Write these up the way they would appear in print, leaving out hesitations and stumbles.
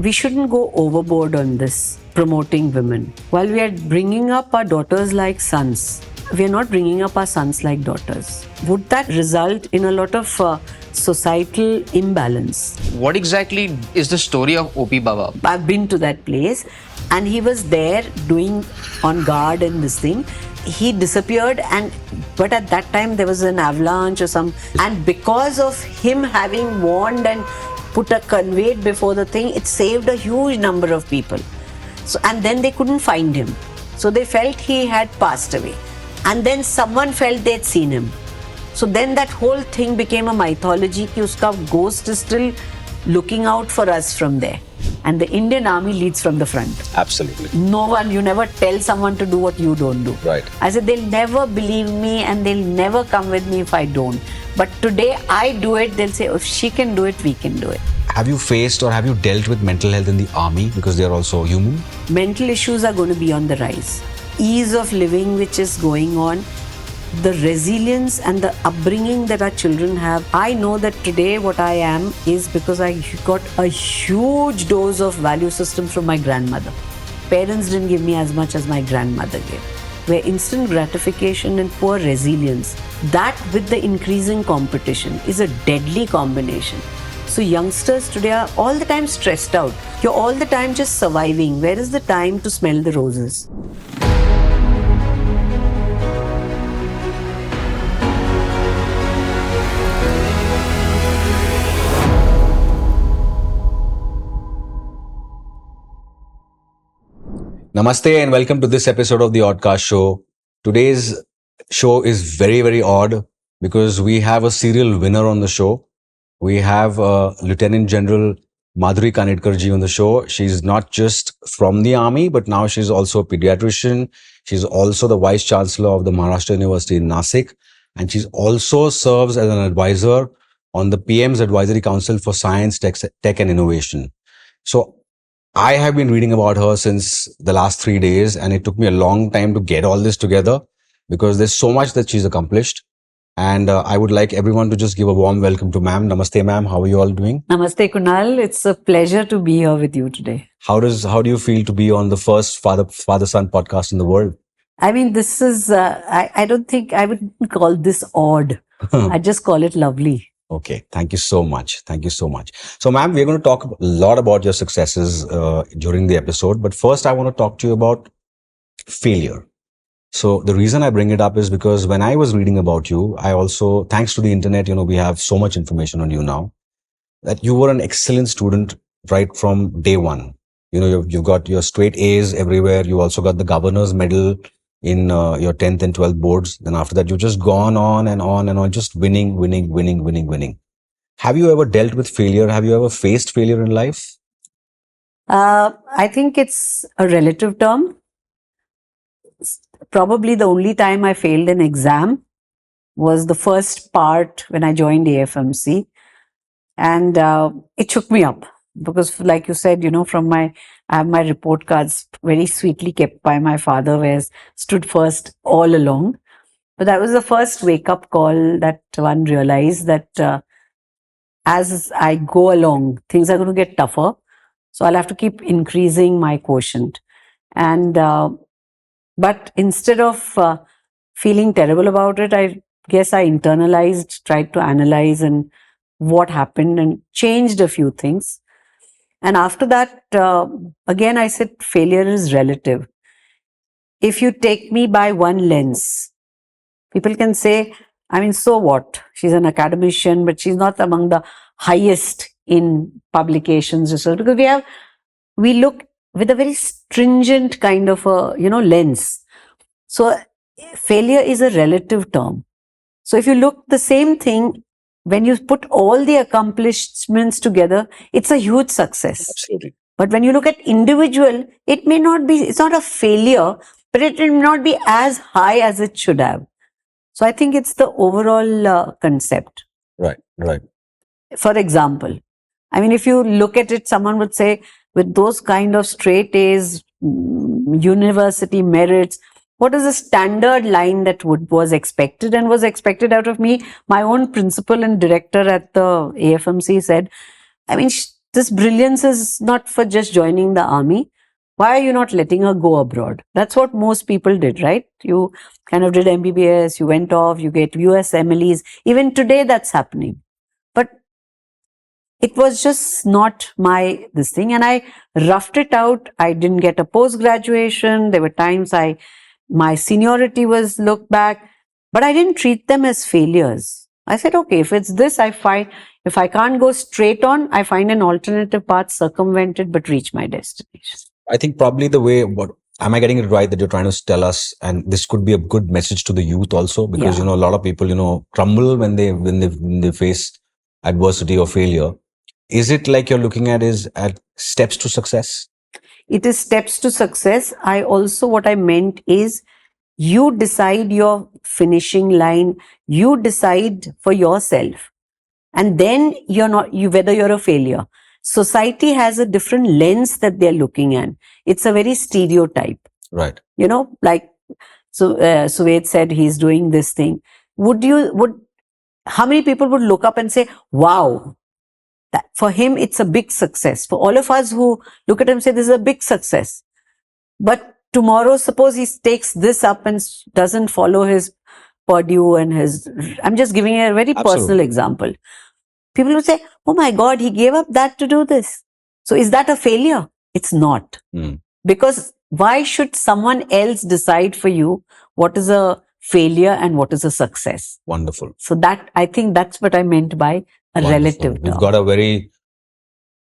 we shouldn't go overboard on this, promoting women. While we are bringing up our daughters like sons, we are not bringing up our sons like daughters. Would that result in a lot of societal imbalance? What exactly is the story of OP Baba? I've been to that place and he was there doing on guard and this thing. He disappeared, but at that time there was an avalanche or some, and because of him having warned and conveyed before the thing, it saved a huge number of people. So, and then they couldn't find him. So they felt he had passed away. And then someone felt they'd seen him. So then that whole thing became a mythology कि उसका ghost is still looking out for us from there. And the Indian army leads from the front. Absolutely. No one, you never tell someone to do what you don't do. Right. I said, they'll never believe me and they'll never come with me if I don't. But today I do it, they'll say, if she can do it, we can do it. Have you faced or have you dealt with mental health in the army because they are also human? Mental issues are going to be on the rise. Ease of living which is going on, the resilience and the upbringing that our children have. I know that today what I am is because I got a huge dose of value system from my grandmother. Parents didn't give me as much as my grandmother gave. Where instant gratification and poor resilience, that with the increasing competition is a deadly combination. So youngsters today are all the time stressed out. You're all the time just surviving. Where is the time to smell the roses? Namaste and welcome to this episode of the Oddcast Show. Today's show is very, very odd because we have a serial winner on the show. We have Lieutenant General Madhuri Kanitkar ji on the show. She's not just from the army, but now she's also a pediatrician. She's also the Vice Chancellor of the Maharashtra University in Nasik. And she's also serves as an advisor on the PM's Advisory Council for Science, Tech and Innovation. So I have been reading about her since the last 3 days, and it took me a long time to get all this together because there's so much that she's accomplished. And I would like everyone to just give a warm welcome to ma'am. Namaste, ma'am. How are you all doing? Namaste, Kunal. It's a pleasure to be here with you today. How do you feel to be on the first father-son podcast in the world? I mean, this is, I don't think I would call this odd. I just call it lovely. Okay. Thank you so much. Thank you so much. So, ma'am, we're going to talk a lot about your successes during the episode. But first, I want to talk to you about failure. So the reason I bring it up is because when I was reading about you, I also, thanks to the internet, we have so much information on you now, that you were an excellent student right from day one. You've got your straight A's everywhere. You also got the governor's medal in your 10th and 12th boards. Then after that, you've just gone on and on and on, just winning. Have you ever dealt with failure? Have you ever faced failure in life? I think it's a relative term. Probably the only time I failed an exam was the first part when I joined AFMC. And it shook me up because, like you said, I have my report cards very sweetly kept by my father, where stood first all along. But that was the first wake-up call that one realized that as I go along, things are going to get tougher. So I'll have to keep increasing my quotient. And but instead of feeling terrible about it, I guess I internalized, tried to analyze and what happened and changed a few things. And after that, again, I said failure is relative. If you take me by one lens, people can say, so what? She's an academician, but she's not among the highest in publications research, because we look with a very stringent kind of a, lens. So failure is a relative term. So if you look the same thing, when you put all the accomplishments together, it's a huge success. Absolutely. But when you look at individual, it may not be, it's not a failure, but it will not be as high as it should have. So I think it's the overall concept. Right. For example, if you look at it, someone would say, with those kind of straight A's, university merits, what is the standard line that was expected and was expected out of me? My own principal and director at the AFMC said, this brilliance is not for just joining the army. Why are you not letting her go abroad? That's what most people did, right? You kind of did MBBS, you went off, you get US MLEs. Even today, that's happening. But it was just not my this thing, and I roughed it out. I didn't get a post graduation. There were times my seniority was looked back, but I didn't treat them as failures. I said, okay, if it's this, I find if I can't go straight on, I find an alternative path, circumvent it, but reach my destination. I think probably the way, what am I getting it right, that you're trying to tell us, and this could be a good message to the youth also, because Yeah. a lot of people crumble when they face adversity or failure. Is it like you're looking at is at steps to success? It is steps to success. What I meant is, you decide your finishing line, you decide for yourself, and then whether you're a failure. Society has a different lens that they're looking at. It's a very stereotype. Right. Like, so Suved said he's doing this thing. How many people would look up and say, wow, that for him it's a big success? For all of us who look at him and say, this is a big success. But tomorrow, suppose he takes this up and doesn't follow his Purdue and I'm just giving a very personal example. People will say, oh my God, he gave up that to do this. So is that a failure? It's not. Because why should someone else decide for you what is a failure and what is a success? Wonderful. So I think that's what I meant by a Wonderful. relative term. We've got a very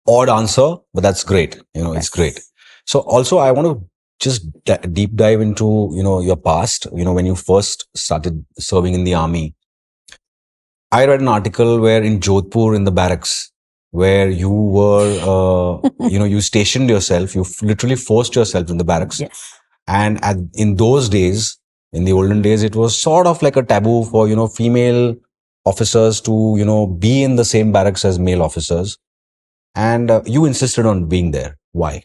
odd answer, but that's great. It's great. So also I want to just deep dive into, your past, when you first started serving in the army. I read an article where in Jodhpur in the barracks, where you were, you stationed yourself, you literally forced yourself in the barracks. Yes. And in those days, in the olden days, it was sort of like a taboo for, female officers to, be in the same barracks as male officers. And you insisted on being there. Why?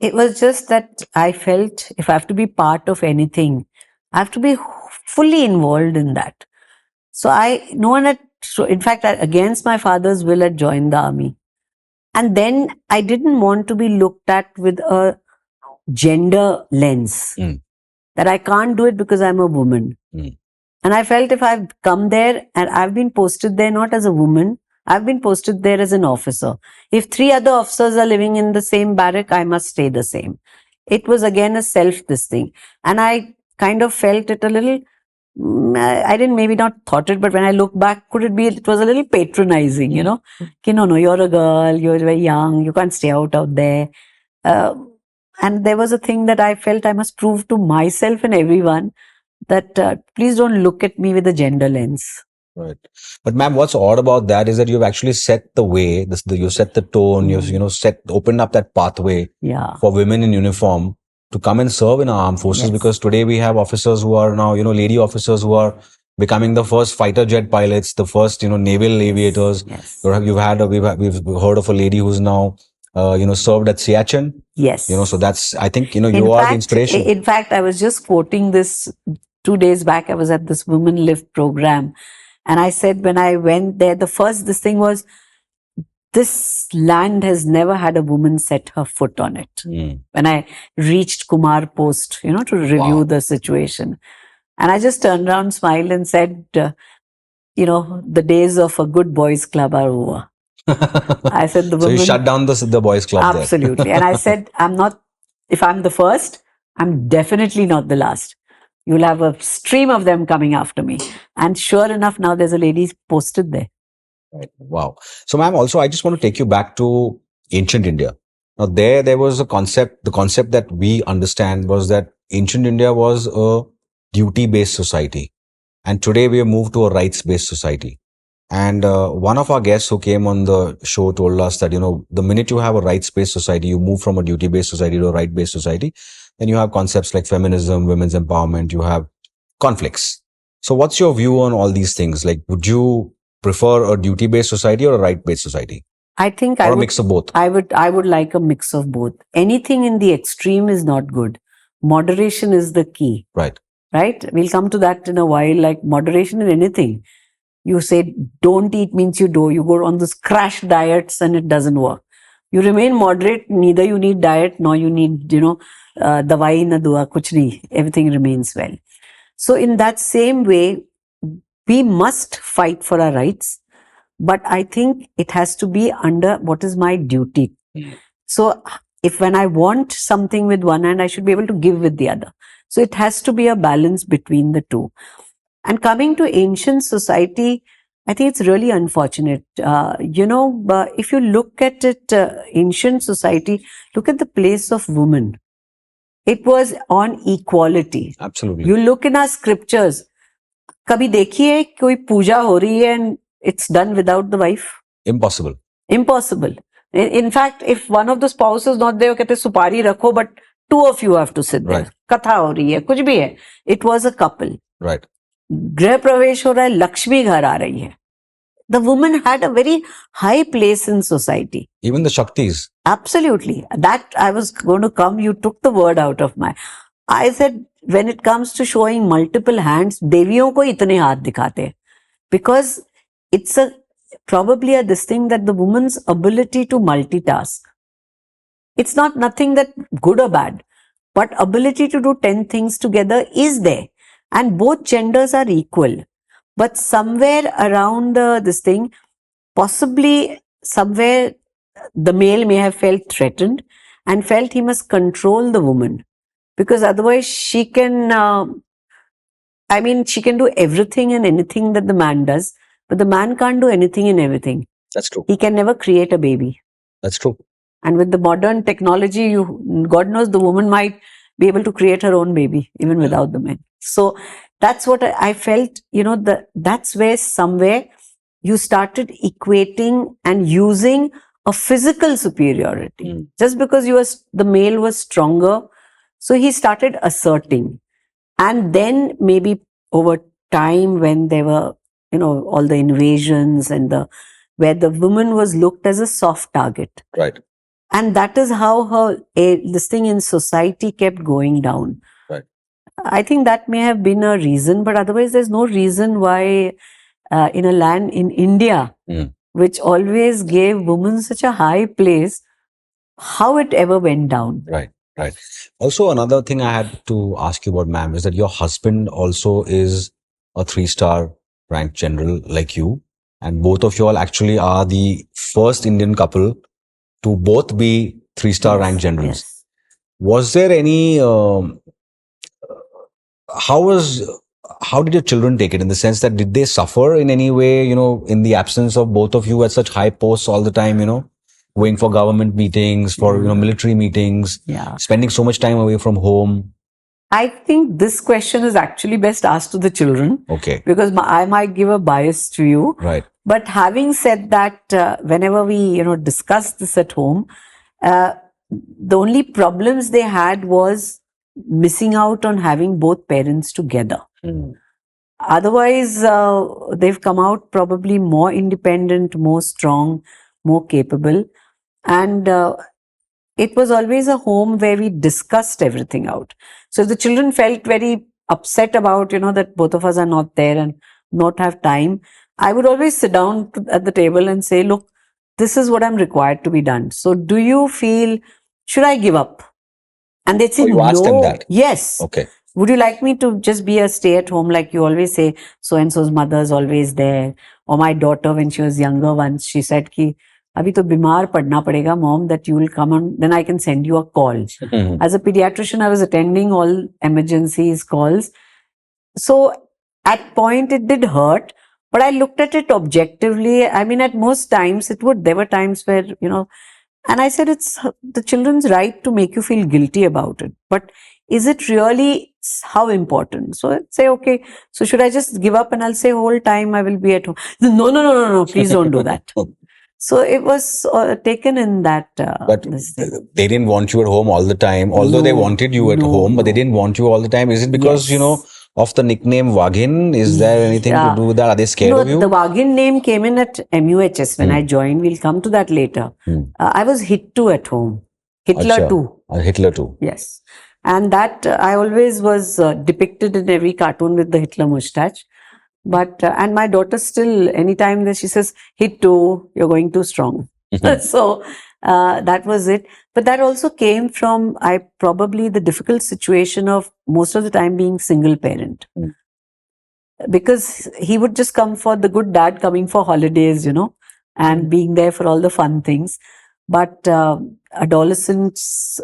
It was just that I felt if I have to be part of anything, I have to be fully involved in that. So in fact, against my father's will, had joined the army. And then I didn't want to be looked at with a gender lens, that I can't do it because I'm a woman. And I felt if I've come there and I've been posted there not as a woman, I've been posted there as an officer. If 3 other officers are living in the same barrack, I must stay the same. It was again a this thing. And I kind of felt it a little, I didn't maybe not thought it, but when I look back, it was a little patronizing, no, you're a girl, you're very young, you can't stay out there. And there was a thing that I felt I must prove to myself and everyone that please don't look at me with a gender lens. Right. But ma'am, what's odd about that is that you've actually set the way, you set the tone, you've opened up that pathway for women in uniform to come and serve in our armed forces. Because today we have officers who are now, lady officers who are becoming the first fighter jet pilots, the first, naval aviators. We've heard of a lady who's now, served at Siachen. Yes. So that's, I think, you are the inspiration. In fact, I was just quoting this 2 days back. I was at this Women Lift program. And I said, when I went there, this thing was, this land has never had a woman set her foot on it. When I reached Kumar Post, to review the situation. And I just turned around, smiled and said, the days of a good boys club are over. I said, the women. So you shut down the boys club. Absolutely. And I said, if I'm the first, I'm definitely not the last. You'll have a stream of them coming after me. And sure enough, now there's a lady posted there. Right. Wow. So ma'am, also, I just want to take you back to ancient India. Now there was the concept that we understand was that ancient India was a duty-based society. And today we have moved to a rights-based society. And one of our guests who came on the show told us that, the minute you have a rights-based society, you move from a duty-based society to a right-based society. Then you have concepts like feminism, women's empowerment, you have conflicts. So what's your view on all these things? Like, would you prefer a duty-based society or a right-based society? I think or a mix of both. I would like a mix of both. Anything in the extreme is not good. Moderation is the key. Right. We'll come to that in a while, like moderation in anything. You say don't eat means you do. You go on those crash diets and it doesn't work. You remain moderate, neither you need diet nor you need, dawai na dua, kuch nahi. Everything remains well. So in that same way, we must fight for our rights, but I think it has to be under what is my duty. So if when I want something with one hand, I should be able to give with the other. So it has to be a balance between the two. And coming to ancient society, I think it's really unfortunate. If you look at it, ancient society, look at the place of women. It was on equality. Absolutely. You look in our scriptures, कभी देखिए कोई पूजा हो रही है and it's done without the wife? Impossible. Impossible. In fact, if one of the spouses not there, कहते सुपारी रखो, but two of you have to sit there. Right. कथा हो रही है, कुछ भी है. It was a couple. Right. गृह प्रवेश हो रहा है, लक्ष्मी घर आ रही है. The woman had a very high place in society. Even the Shaktis. Absolutely. That I was going to come, you took the word out of my... I said, when it comes to showing multiple hands, देवियों को इतने हाथ दिखाते हैं. Because it's probably this thing that the woman's ability to multitask. It's not nothing that good or bad, but ability to do 10 things together is there. And both genders are equal. But somewhere around this thing, possibly somewhere the male may have felt threatened and felt he must control the woman. Because otherwise she can, she can do everything and anything that the man does, but the man can't do anything and everything. That's true. He can never create a baby. That's true. And with the modern technology, God knows the woman might be able to create her own baby, even without the man. So that's what I felt, that's where somewhere you started equating and using a physical superiority. Just because the male was stronger, so he started asserting. And then maybe over time when there were, all the invasions and where the woman was looked as a soft target. Right. And that is how this thing in society kept going down. Right. I think that may have been a reason, but otherwise there's no reason why in a land in India, which always gave women such a high place, how it ever went down. Right. Right. Also, another thing I had to ask you about, ma'am, is that your husband also is a 3-star ranked general like you. And both of you all actually are the first Indian couple to both be 3-star ranked generals. Yes. Was there any, how did your children take it, in the sense that did they suffer in any way, in the absence of both of you at such high posts all the time, going for government meetings, for, military meetings, spending so much time away from home? I think this question is actually best asked to the children. Okay. Because I might give a bias to you. Right. But having said that, whenever we, discuss this at home, the only problems they had was missing out on having both parents together. Otherwise, they've come out probably more independent, more strong, more capable. And it was always a home where we discussed everything out. So if the children felt very upset about, that both of us are not there and not have time, I would always sit down at the table and say, look, this is what I'm required to be done. So do you feel, should I give up? And they'd say, you no. asked them that? Yes. Okay. Would you like me to just be a stay-at-home, like you always say, so-and-so's mother is always there? Or my daughter, when she was younger once, she said, ki, abhi to bimar padna padega, mom, that you will come on, then I can send you a call. As a pediatrician, I was attending all emergencies, calls. So at point, it did hurt, but I looked at it objectively. I mean, at most times, there were times where, and I said, it's the children's right to make you feel guilty about it. But is it really how important? So I'd say, okay, so should I just give up? And I'll say, whole time I will be at home. No, please don't do that. So it was taken in that. But they didn't want you at home all the time, although they wanted you at home, but they didn't want you all the time. Is it because, of the nickname Waghin? Is there anything to do with that? Are they scared of you? The Waghin name came in at MUHS when I joined. We'll come to that later. I was Hittu at home. Hitler too. Hitler too. Yes. And that I always was depicted in every cartoon with the Hitler moustache. But and my daughter still, anytime that she says hit two, you're going too strong. So that was it. But that also came from probably the difficult situation of most of the time being single parent. Because he would just come for the good dad coming for holidays, and being there for all the fun things. But adolescents,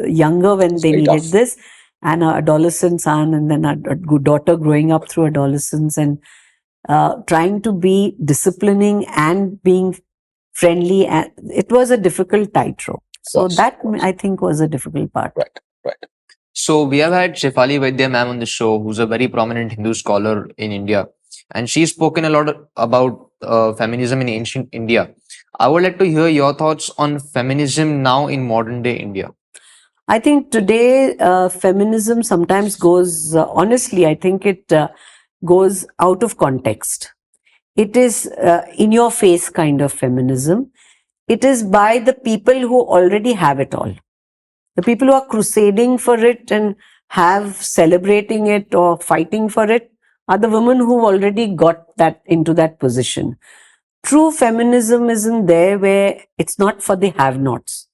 younger when It's they very needed tough. this, and an adolescent son, and then a daughter growing up through adolescence, and trying to be disciplining and being friendly. And it was a difficult tightrope. So course, that of course. I think was a difficult part. Right. So we have had Shefali Vaidya ma'am on the show, who's a very prominent Hindu scholar in India, and she's spoken a lot about feminism in ancient India. I would like to hear your thoughts on feminism now in modern day India. I think today feminism sometimes goes, honestly, I think it goes out of context. It is in your face kind of feminism. It is by the people who already have it all. The people who are crusading for it and have celebrating it or fighting for it are the women who've already got that into that position. True feminism isn't there where it's not for the have-nots.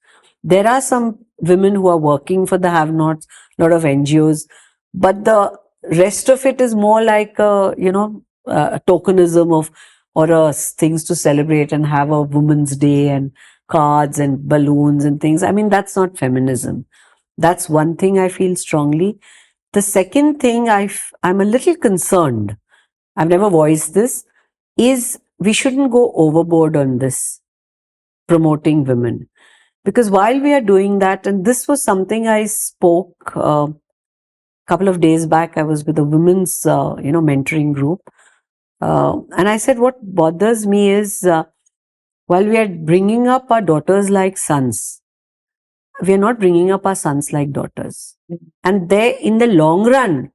There are some women who are working for the have-nots, a lot of NGOs, but the rest of it is more like a tokenism of things to celebrate and have a women's day and cards and balloons and things. I mean, that's not feminism. That's one thing I feel strongly. The second thing I'm a little concerned, I've never voiced this, is we shouldn't go overboard on this, promoting women. Because while we are doing that, and this was something I spoke a couple of days back, I was with a women's, mentoring group. And I said, what bothers me is while we are bringing up our daughters like sons, we are not bringing up our sons like daughters. And they, in the long run,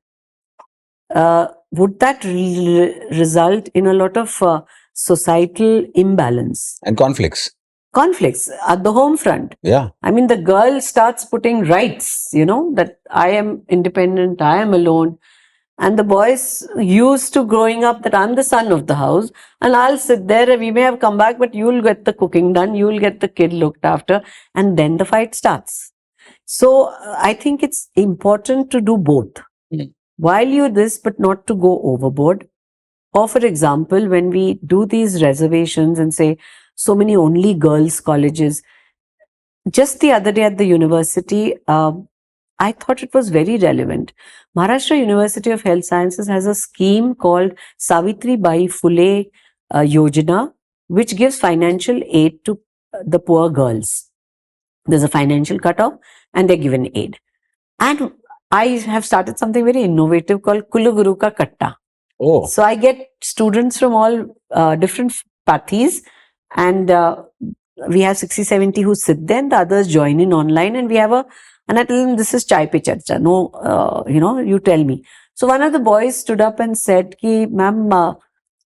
would that result in a lot of societal imbalance? And conflicts. Conflicts at the home front. Yeah. I mean, the girl starts putting rights, that I am independent, I am alone. And the boys used to growing up that I'm the son of the house and I'll sit there and we may have come back, but you'll get the cooking done, you'll get the kid looked after, and then the fight starts. So I think it's important to do both. While you this, but not to go overboard. Or for example, when we do these reservations and say so many only girls' colleges, just the other day at the university, I thought it was very relevant. Maharashtra University of Health Sciences has a scheme called Savitri Bai Phule Yojana, which gives financial aid to the poor girls. There's a financial cutoff and they're given aid. And I have started something very innovative called Kuluguru Ka Katta. Oh. So I get students from all different pathis, and we have 60, 70 who sit there, and the others join in online, and we have and I tell them, this is chai pe charcha. No, you tell me. So one of the boys stood up and said, ki, ma'am,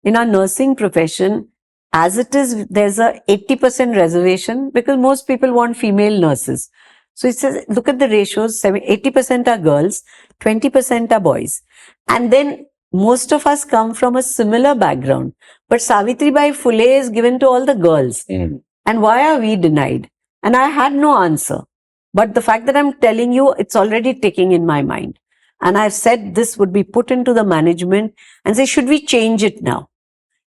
in our nursing profession, as it is, there's a 80% reservation because most people want female nurses. So he says, look at the ratios, 80% are girls, 20% are boys. And then most of us come from a similar background. But Savitri Bai Phule is given to all the girls. And why are we denied? And I had no answer. But the fact that I'm telling you, it's already ticking in my mind. And I've said this would be put into the management and say, should we change it now?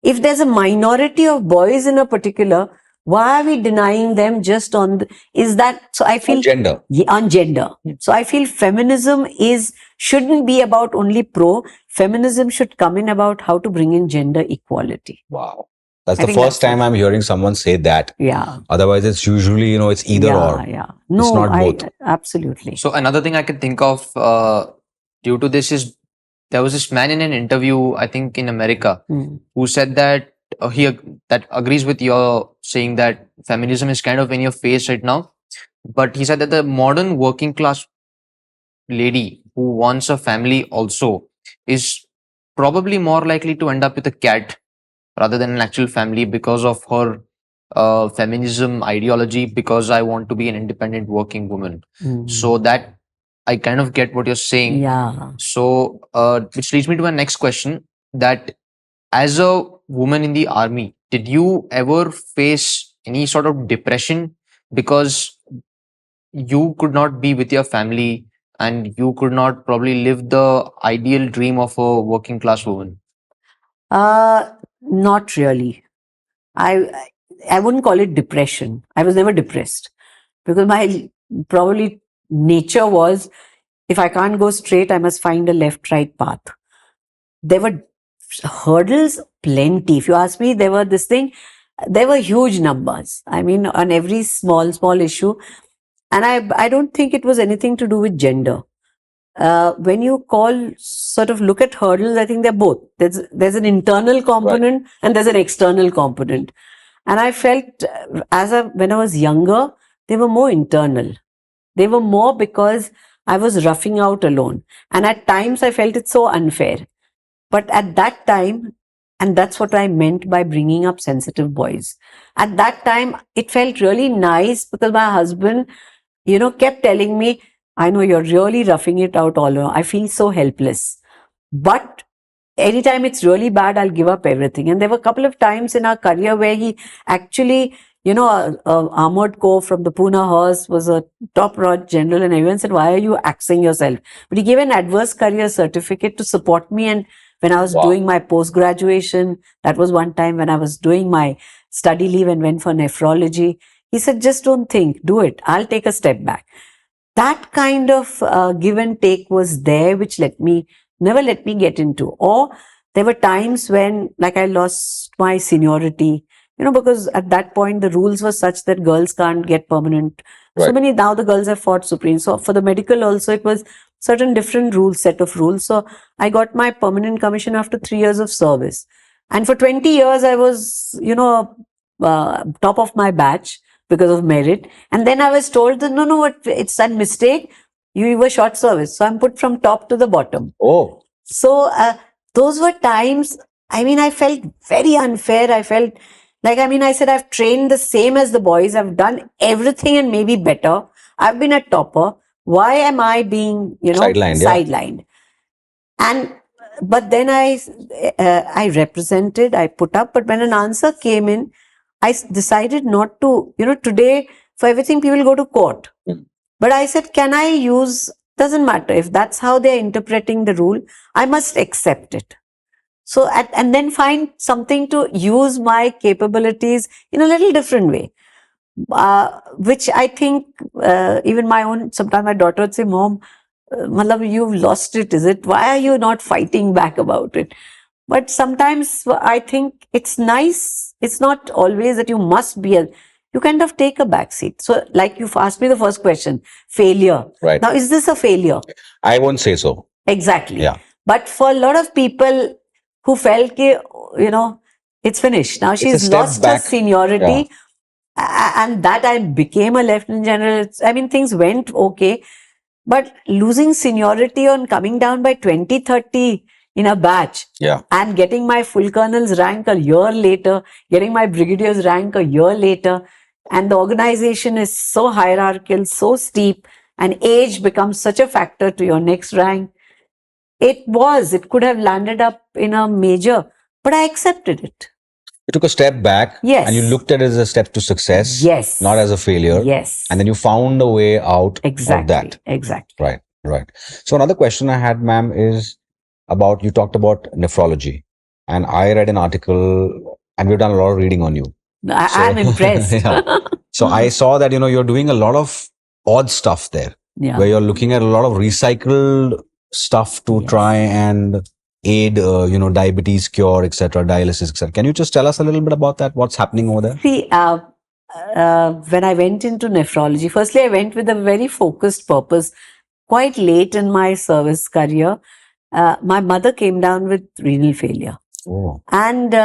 If there's a minority of boys in a particular, why are we denying them just on is that, so I feel On gender. On gender. So I feel feminism shouldn't be about only feminism should come in about how to bring in gender equality. Wow. That's the first time I'm hearing someone say that. Yeah. Otherwise, it's usually, it's either or. Yeah. No, it's not both. Absolutely. So another thing I can think of due to this is there was this man in an interview, I think in America, who said that that agrees with your saying that feminism is kind of in your face right now. But he said that the modern working class lady who wants a family also is probably more likely to end up with a cat rather than an actual family because of her feminism ideology, because I want to be an independent working woman. So that I kind of get what you're saying. Yeah. So which leads me to my next question, that as a woman in the army, did you ever face any sort of depression because you could not be with your family and you could not probably live the ideal dream of a working class woman? Not really. I I wouldn't call it depression. I was never depressed because my probably nature was, if I can't go straight, I must find a left-right path. There were hurdles plenty. If you ask me, there were huge numbers. I mean, on every small issue. And I don't think it was anything to do with gender. When you sort of look at hurdles, I think they're both. There's an internal component and there's an external component. And I felt when I was younger, they were more internal. They were more because I was roughing out alone. And at times I felt it so unfair. But at that time, and that's what I meant by bringing up sensitive boys. At that time, it felt really nice because my husband, kept telling me, I know you're really roughing it out all alone. I feel so helpless. But anytime it's really bad, I'll give up everything. And there were a couple of times in our career where he actually, a armored corps from the Pune Horse was a top-notch general, and everyone said, why are you axing yourself? But he gave an adverse career certificate to support me. And when I was doing my post-graduation, that was one time when I was doing my study leave and went for nephrology, he said, just don't think, do it. I'll take a step back. That kind of give and take was there, which never let me get into. Or there were times when, like, I lost my seniority, because at that point the rules were such that girls can't get permanent. Right. Now the girls have fought supreme. So for the medical also, it was certain different set of rules. So I got my permanent commission after 3 years of service. And for 20 years, I was, top of my batch because of merit. And then I was told that, no, it's a mistake. You were short service. So I'm put from top to the bottom. Oh. So those were times, I felt very unfair. I felt like, I said, I've trained the same as the boys. I've done everything and maybe better. I've been a topper. Why am I being, sidelined? But then I represented, I put up, but when an answer came in, I decided not to, today for everything people go to court. But I said, doesn't matter. If that's how they're interpreting the rule, I must accept it. So, and then find something to use my capabilities in a little different way. Which I think, even sometimes my daughter would say, Mom, you've lost it, is it? Why are you not fighting back about it? But sometimes I think it's nice. It's not always that you must be you kind of take a backseat. So, like you've asked me the first question, failure. Right. Now, is this a failure? I won't say so. Exactly. Yeah. But for a lot of people who felt, it's finished. Now she's lost her seniority. Yeah. And that I became a lieutenant general. Things went okay. But losing seniority on coming down by 20, 30 in a batch, and getting my full colonel's rank a year later, getting my brigadier's rank a year later, and the organization is so hierarchical, so steep, and age becomes such a factor to your next rank. It could have landed up in a major, but I accepted it. You took a step back, yes, and you looked at it as a step to success, yes, not as a failure, yes, and then you found a way out of that. Exactly. Right. So another question I had, ma'am, is about, you talked about nephrology, and I read an article, and we've done a lot of reading on you. I'm impressed. So I saw that, you're doing a lot of odd stuff there, where you're looking at a lot of recycled stuff to try and aid, diabetes cure, etc., dialysis, etc. Can you just tell us a little bit about that? What's happening over there? See, when I went into nephrology, firstly, I went with a very focused purpose. Quite late in my service career, my mother came down with renal failure. Oh. And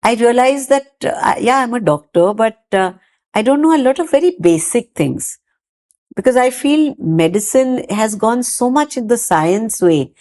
I realized that, I'm a doctor, but I don't know a lot of very basic things. Because I feel medicine has gone so much in the science way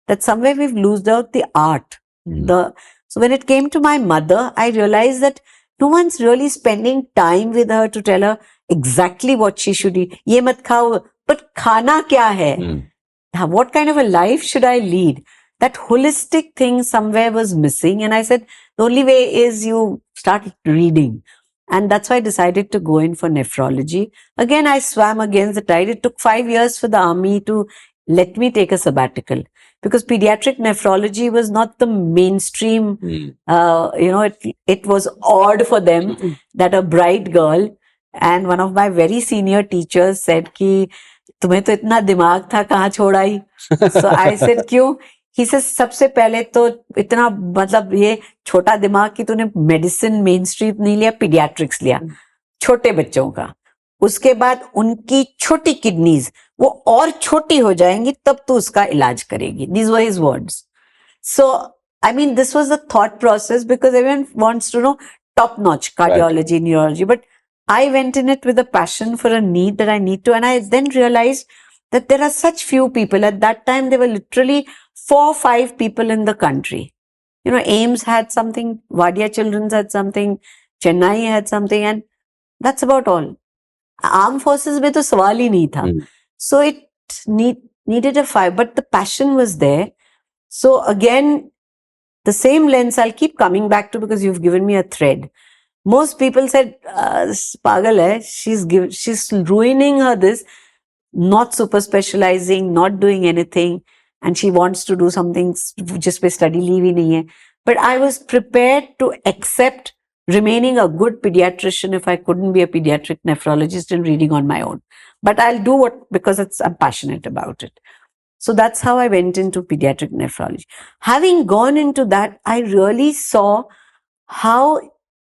that somewhere we've lost out the art. So when it came to my mother, I realized that no one's really spending time with her to tell her exactly what she should eat. Ye mat khao, but khana kya hai? What kind of a life should I lead? that holistic thing somewhere was missing. And I said, the only way is you start reading. And that's why I decided to go in for nephrology. Again, I swam against the tide. It took 5 years for the army to let me take a sabbatical, because pediatric nephrology was not the mainstream. It was odd for them that a bright girl, and one of my very senior teachers said कि तुम्हें तो इतना दिमाग था, कहाँ छोड़ आई? So I said, क्यों? He says, सबसे पहले तो इतना मतलब ये छोटा दिमाग कि तूने मेडिसिन मेन स्ट्रीम नहीं लिया, पीडियाट्रिक्स लिया, छोटे बच्चों का. उसके बाद उनकी छोटी किडनीज वो और छोटी हो जाएंगी, तब तू उसका इलाज करेगी. These were his words. So, I mean, this was the thought process, because everyone wants to know top-notch cardiology, neurology, but I went in it with a passion for a need that I need to, and I then realized that there are such few people. At that time, there were literally 4 or 5 people in the country. AIMS had something, Wadia Children's had something, Chennai had something, and that's about all. Armed forces mein to sawal hi nahi tha. So it needed a fight, but the passion was there. So again, the same lens I'll keep coming back to, because you've given me a thread. Most people said, pagal hai, she's ruining her this, not super specializing, not doing anything, and she wants to do something, just by study leave hi nahi hai. But I was prepared to accept remaining a good pediatrician if I couldn't be a pediatric nephrologist and reading on my own. But I'll do because I'm passionate about it. So that's how I went into pediatric nephrology. Having gone into that, I really saw how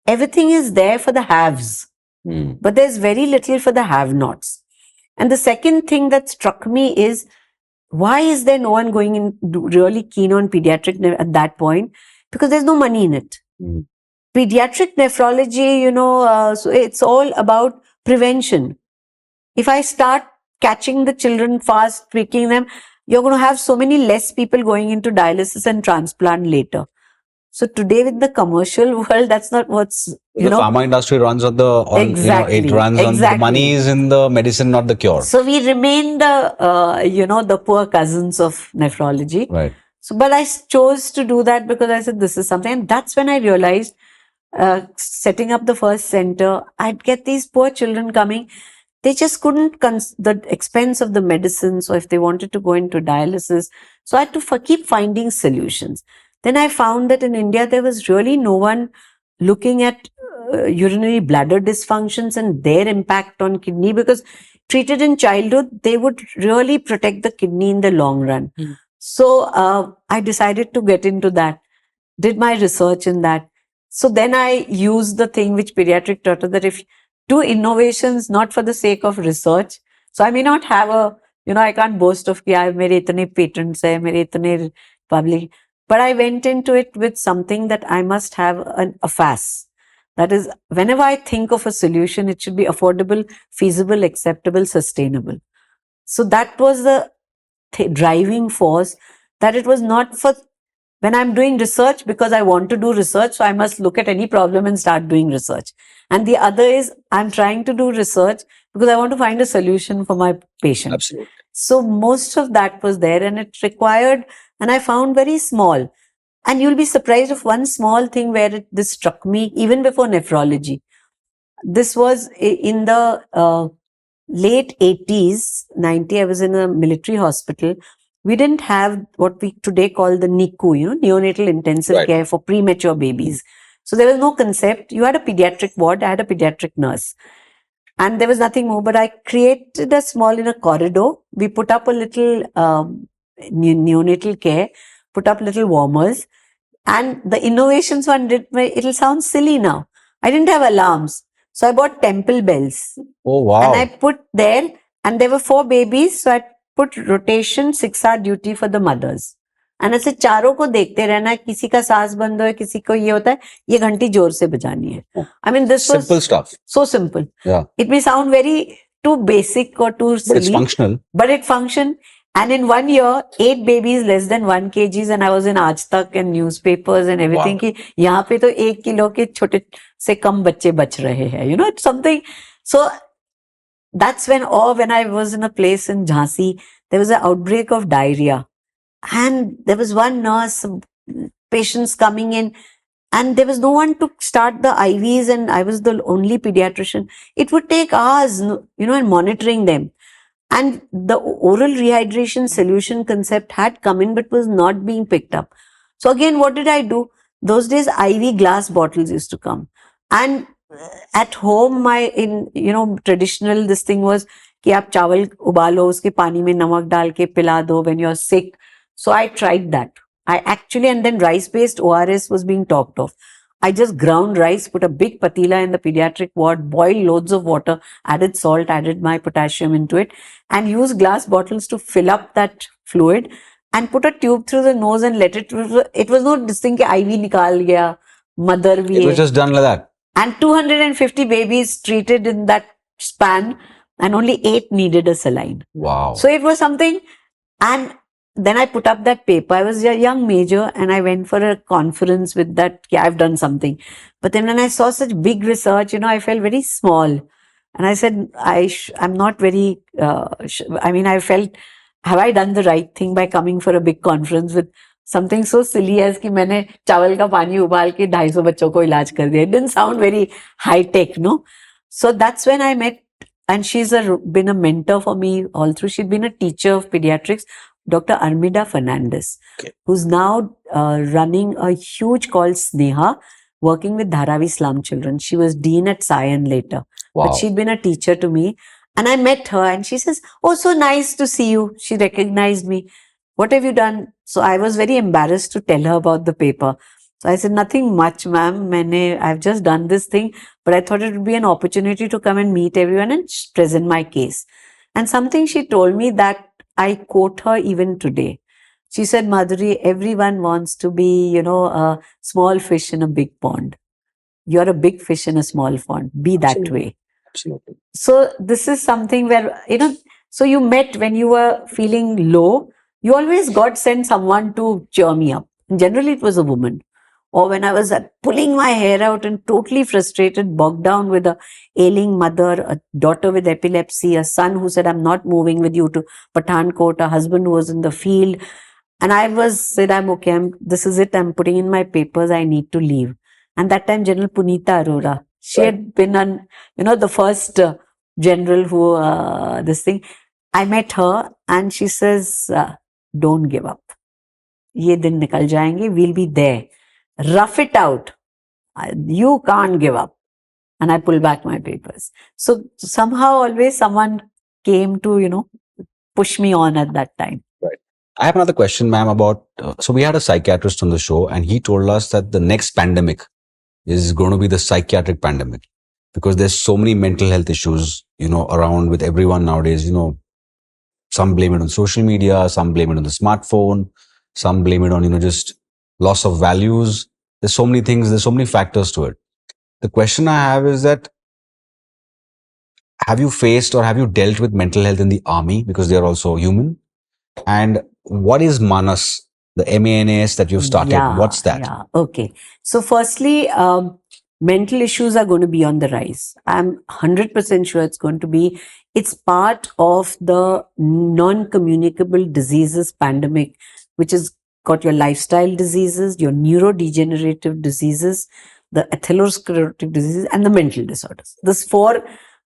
everything is there for the haves, but there's very little for the have-nots. And the second thing that struck me is, why is there no one going in really keen on pediatric at that point? Because there's no money in it. Pediatric nephrology, so it's all about prevention. If I start catching the children fast, picking them, you're going to have so many less people going into dialysis and transplant later. So today with the commercial world, that's not what's, the pharma industry runs on it runs on the money is in the medicine, not the cure. So we remain the poor cousins of nephrology. Right. So, but I chose to do that because I said, this is something. And that's when I realized, setting up the first center, I'd get these poor children coming. They just couldn't, the expense of the medicines, or if they wanted to go into dialysis. So I had to keep finding solutions. Then I found that in India, there was really no one looking at urinary bladder dysfunctions and their impact on kidney, because treated in childhood, they would really protect the kidney in the long run. So I decided to get into that, did my research in that. So then I used the thing which pediatric taught us, that if do innovations not for the sake of research. So I may not have I can't boast of कि मेरे इतने patents है, मेरे इतने public. But I went into it with something that I must have a FAS. That is, whenever I think of a solution, it should be affordable, feasible, acceptable, sustainable. So that was the driving force, that it was not for when I'm doing research because I want to do research, so I must look at any problem and start doing research. And the other is, I'm trying to do research because I want to find a solution for my patient. Absolutely. So most of that was there, and it required, and I found very small. And you'll be surprised of one small thing where this struck me even before nephrology. This was in the late 80s, 90, I was in a military hospital. We didn't have what we today call the NICU, neonatal intensive care for premature babies. So there was no concept. You had a pediatric ward, I had a pediatric nurse. And there was nothing more, but I created a small, in a corridor. We put up a little neonatal care, put up little warmers. And the innovations one did, it'll sound silly now. I didn't have alarms. So I bought temple bells. Oh, wow. And I put there, and there were 4 babies. So I put rotation, 6-hour duty for the mothers. And ऐसे चारों को देखते रहना है, किसी का सांस बंद हो, किसी को ये होता है, ये घंटी जोर से बजानी है. I mean, this simple was stuff. So simple. Yeah. It may sound very too basic or too silly. But it's functional. But it functioned. And in 1 year, 8 babies less than 1 kg, and I was in Aaj Tak and newspapers and everything. Wow. कि यहाँ पे तो 1 kilo के छोटे से कम बच्चे बच रहे हैं. It's something. So that's when I was in a place in Jhansi, there was an outbreak of diarrhea. And there was one nurse, some patients coming in, and there was no one to start the IVs, and I was the only pediatrician. It would take hours, and monitoring them. And the oral rehydration solution concept had come in, but was not being picked up. So again, what did I do? Those days, IV glass bottles used to come. And at home, traditional, this thing was, कि आप चावल उबालो, उसके पानी में नमक डाल के पिला दो when you're sick. So I tried that. And then rice-based ORS was being talked of. I just ground rice, put a big patila in the pediatric ward, boiled loads of water, added salt, added my potassium into it, and used glass bottles to fill up that fluid and put a tube through the nose and let it. It was not this thing कि IV निकाल गया, mother भी It was just done like that. And 250 babies treated in that span, and only 8 needed a saline. Wow. So it was something. And then I put up that paper. I was a young major and I went for a conference with that. Yeah, I've done something. But then when I saw such big research, I felt very small. And I said, I'm not very, I felt, have I done the right thing by coming for a big conference with something so silly as कि मैंने चावल का पानी उबाल के 250 बच्चों को इलाज कर दिया. It didn't sound very high tech, no? So that's when I met, and she's been a mentor for me all through. She'd been a teacher of pediatrics, Dr. Armida Fernandez, who's now running a huge called Sneha, working with Dharavi slum children. She was dean at Sion later. Wow. But she'd been a teacher to me. And I met her and she says, "Oh, so nice to see you." She recognized me. "What have you done?" So I was very embarrassed to tell her about the paper. So I said, "Nothing much, ma'am. I've just done this thing, but I thought it would be an opportunity to come and meet everyone and present my case." And something she told me that I quote her even today. She said, "Madhuri, everyone wants to be, a small fish in a big pond. You're a big fish in a small pond. Be that way." Absolutely. So this is something where, so you met when you were feeling low. You always got sent someone to cheer me up. Generally, it was a woman. Or when I was pulling my hair out and totally frustrated, bogged down with a ailing mother, a daughter with epilepsy, a son who said, "I'm not moving with you to Pathankot," a husband who was in the field. And I said, "I'm okay. This is it. I'm putting in my papers. I need to leave." And that time, General Punita Arora, she had been the first general who, this thing. I met her and she says, "Don't give up. Ye din nikal jayenge. We'll be there. Rough it out. You can't give up." And I pulled back my papers. So somehow always someone came to, push me on at that time. Right. I have another question, ma'am, about, so we had a psychiatrist on the show and he told us that the next pandemic is going to be the psychiatric pandemic because there's so many mental health issues, around with everyone nowadays, some blame it on social media, some blame it on the smartphone, some blame it on, just loss of values. There's so many things, there's so many factors to it. The question I have is that, have you faced or have you dealt with mental health in the army because they're also human? And what is Manas, the MANAS that you've started? Yeah, What's that? Yeah. Okay. So firstly, mental issues are going to be on the rise. I'm 100% sure it's part of the non-communicable diseases pandemic, which has got your lifestyle diseases, your neurodegenerative diseases, the atherosclerotic diseases, and the mental disorders. These 4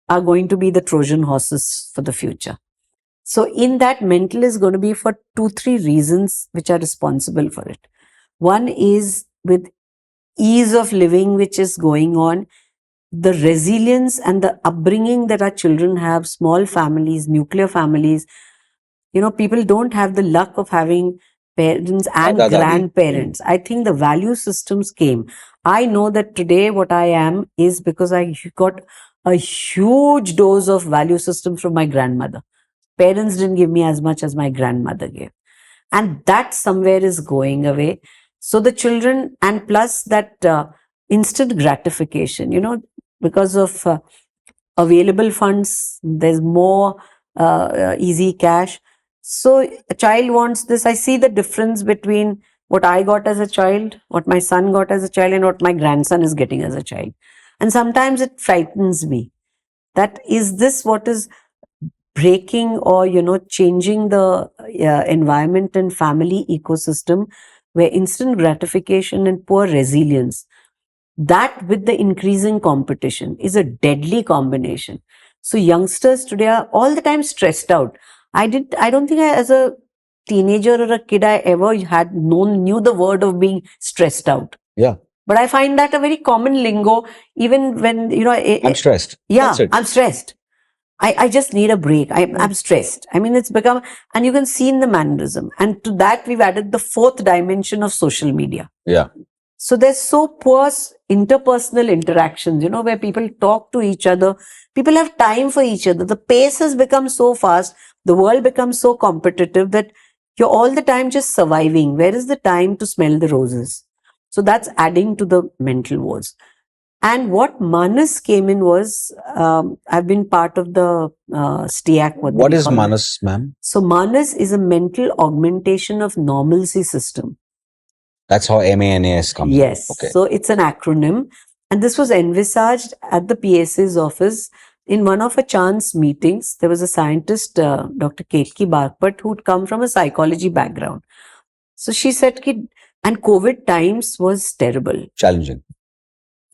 are going to be the Trojan horses for the future. So in that, mental is going to be for 2-3 reasons which are responsible for it. One is with ease of living which is going on, the resilience and the upbringing that our children have, small families, nuclear families. People don't have the luck of having parents and grandparents. I think the value systems came. I know that today what I am is because I got a huge dose of value system from my grandmother. Parents didn't give me as much as my grandmother gave. And that somewhere is going away. So the children, and plus that instant gratification, because of available funds, there's more easy cash. So a child wants this. I see the difference between what I got as a child, what my son got as a child, and what my grandson is getting as a child. And sometimes it frightens me. That is this what is breaking or changing the environment and family ecosystem where instant gratification and poor resilience, that with the increasing competition, is a deadly combination. So youngsters today are all the time stressed out. I don't think as a teenager or a kid I ever knew the word of being stressed out. Yeah. But I find that a very common lingo, even when, I'm stressed. Yeah, That's it. I'm stressed. I just need a break. I'm stressed. I mean, it's become, and you can see in the mannerism. And to that, we've added the fourth dimension of social media. Yeah. So there's so poor interpersonal interactions, where people talk to each other. People have time for each other. The pace has become so fast. The world becomes so competitive that you're all the time just surviving. Where is the time to smell the roses? So that's adding to the mental woes. And what Manas came in was, I've been part of the STIAC. What is Manas, ma'am? So Manas is a mental augmentation of normalcy system. That's how MANAS comes. Yes. Okay. So it's an acronym. And this was envisaged at the PSA's office in one of a chance meetings. There was a scientist, Dr. Ketki Barpat, who'd come from a psychology background. So she said, and COVID times was terrible. Challenging.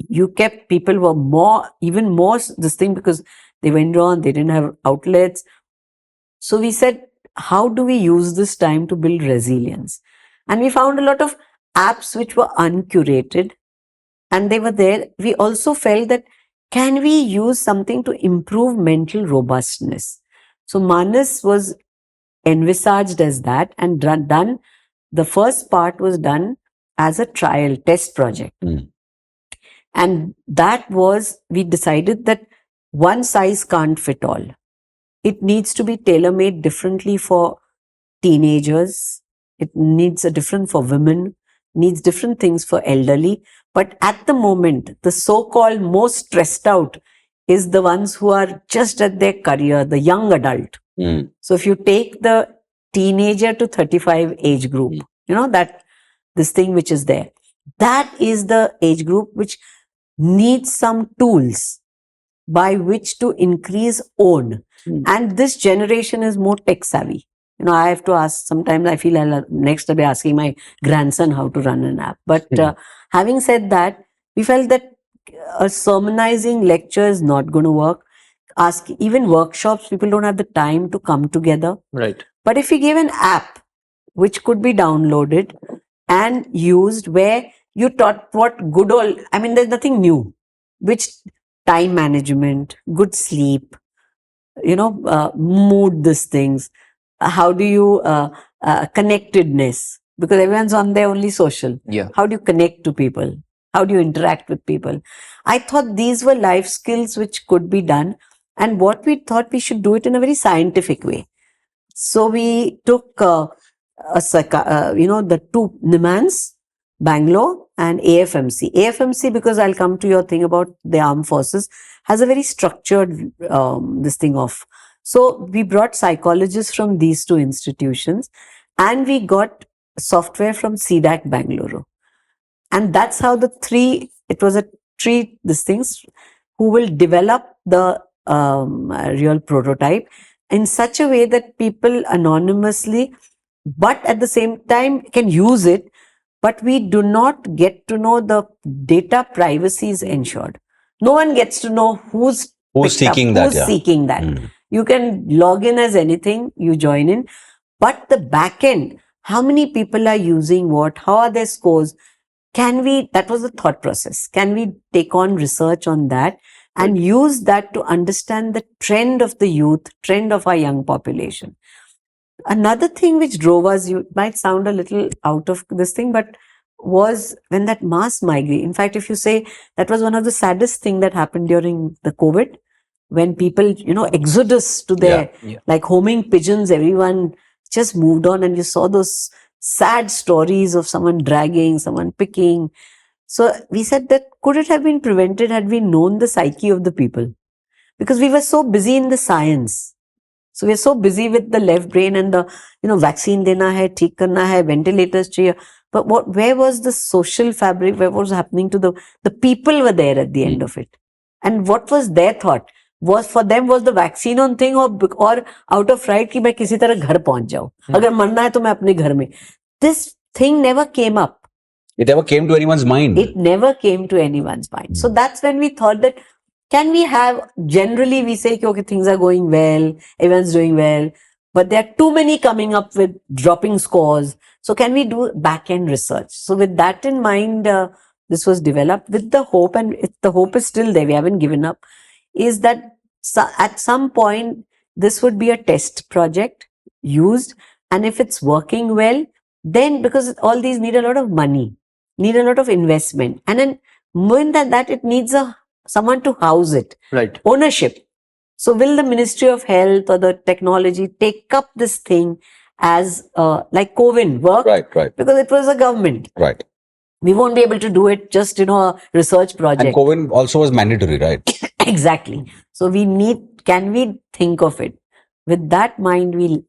You kept, people were even more this thing because they went on, they didn't have outlets. So we said, how do we use this time to build resilience? And we found a lot of apps which were uncurated and they were there. We also felt that, can we use something to improve mental robustness? So Manas was envisaged as that and done. The first part was done as a trial test project. And that was, we decided that one size can't fit all. It needs to be tailor-made differently for teenagers. It needs a different for women, needs different things for elderly. But at the moment, the so-called most stressed out is the ones who are just at their career, the young adult. So if you take the teenager to 35 age group, that this thing which is there, that is the age group which needs some tools by which to increase own. And this generation is more tech savvy. I have to ask, sometimes I feel I'll next be asking my grandson how to run an app. But having said that, we felt that a sermonizing lecture is not going to work. Even workshops, people don't have the time to come together. Right. But if we gave an app which could be downloaded and used, where you taught what good old, there's nothing new, which time management, good sleep, mood, these things. How do you, connectedness, because everyone's on there only social. Yeah. How do you connect to people? How do you interact with people? I thought these were life skills which could be done. And what we thought, we should do it in a very scientific way. So we took, the two NIMANS, Bangalore and AFMC. AFMC, because I'll come to your thing about the armed forces, has a very structured this thing of. So we brought psychologists from these two institutions and we got software from CDAC Bangalore. And that's how it was a three, these things, who will develop the real prototype in such a way that people anonymously, but at the same time can use it, but we do not get to know the data privacy is ensured. No one gets to know who's seeking that. You can log in as anything, you join in, but the back end, how many people are using what, how are their scores? That was the thought process. Can we take on research on that and use that to understand the trend of the youth, trend of our young population? Another thing which drove us, you might sound a little out of this thing, but was when that mass migrate. In fact, if you say, that was one of the saddest thing that happened during the COVID, when people, exodus to their, like homing pigeons, everyone just moved on and you saw those sad stories of someone dragging, someone picking. So we said that could it have been prevented had we known the psyche of the people? Because we were so busy in the science. So we're so busy with the left brain and the, vaccine dena hai, theek karna hai, ventilators chahiye. But where was the social fabric? Where was happening to the people were there at the end of it? And what was their thought? was for them was the vaccine on thing or out of fright कि मैं किसी तरह घर पहुंच जाऊं, अगर मरना है तो मैं अपने घर में. This thing never came up. It never came to anyone's mind. It never came to anyone's mind. So that's when we thought that can we have, generally we say okay, things are going well, everyone's doing well, but there are too many coming up with dropping scores. So can we do back-end research? So with that in mind, this was developed with the hope, and the hope is still there, we haven't given up, is that at some point this would be a test project used, and if it's working well, then because all these need a lot of money, need a lot of investment, and then more than that it needs someone to house it. Right. Ownership. So will the Ministry of Health or the technology take up this thing as like COVID work? Right. Because it was a government. Right. We won't be able to do it just, a research project. And COVID also was mandatory, right? Exactly. So can we think of it? With that mind, we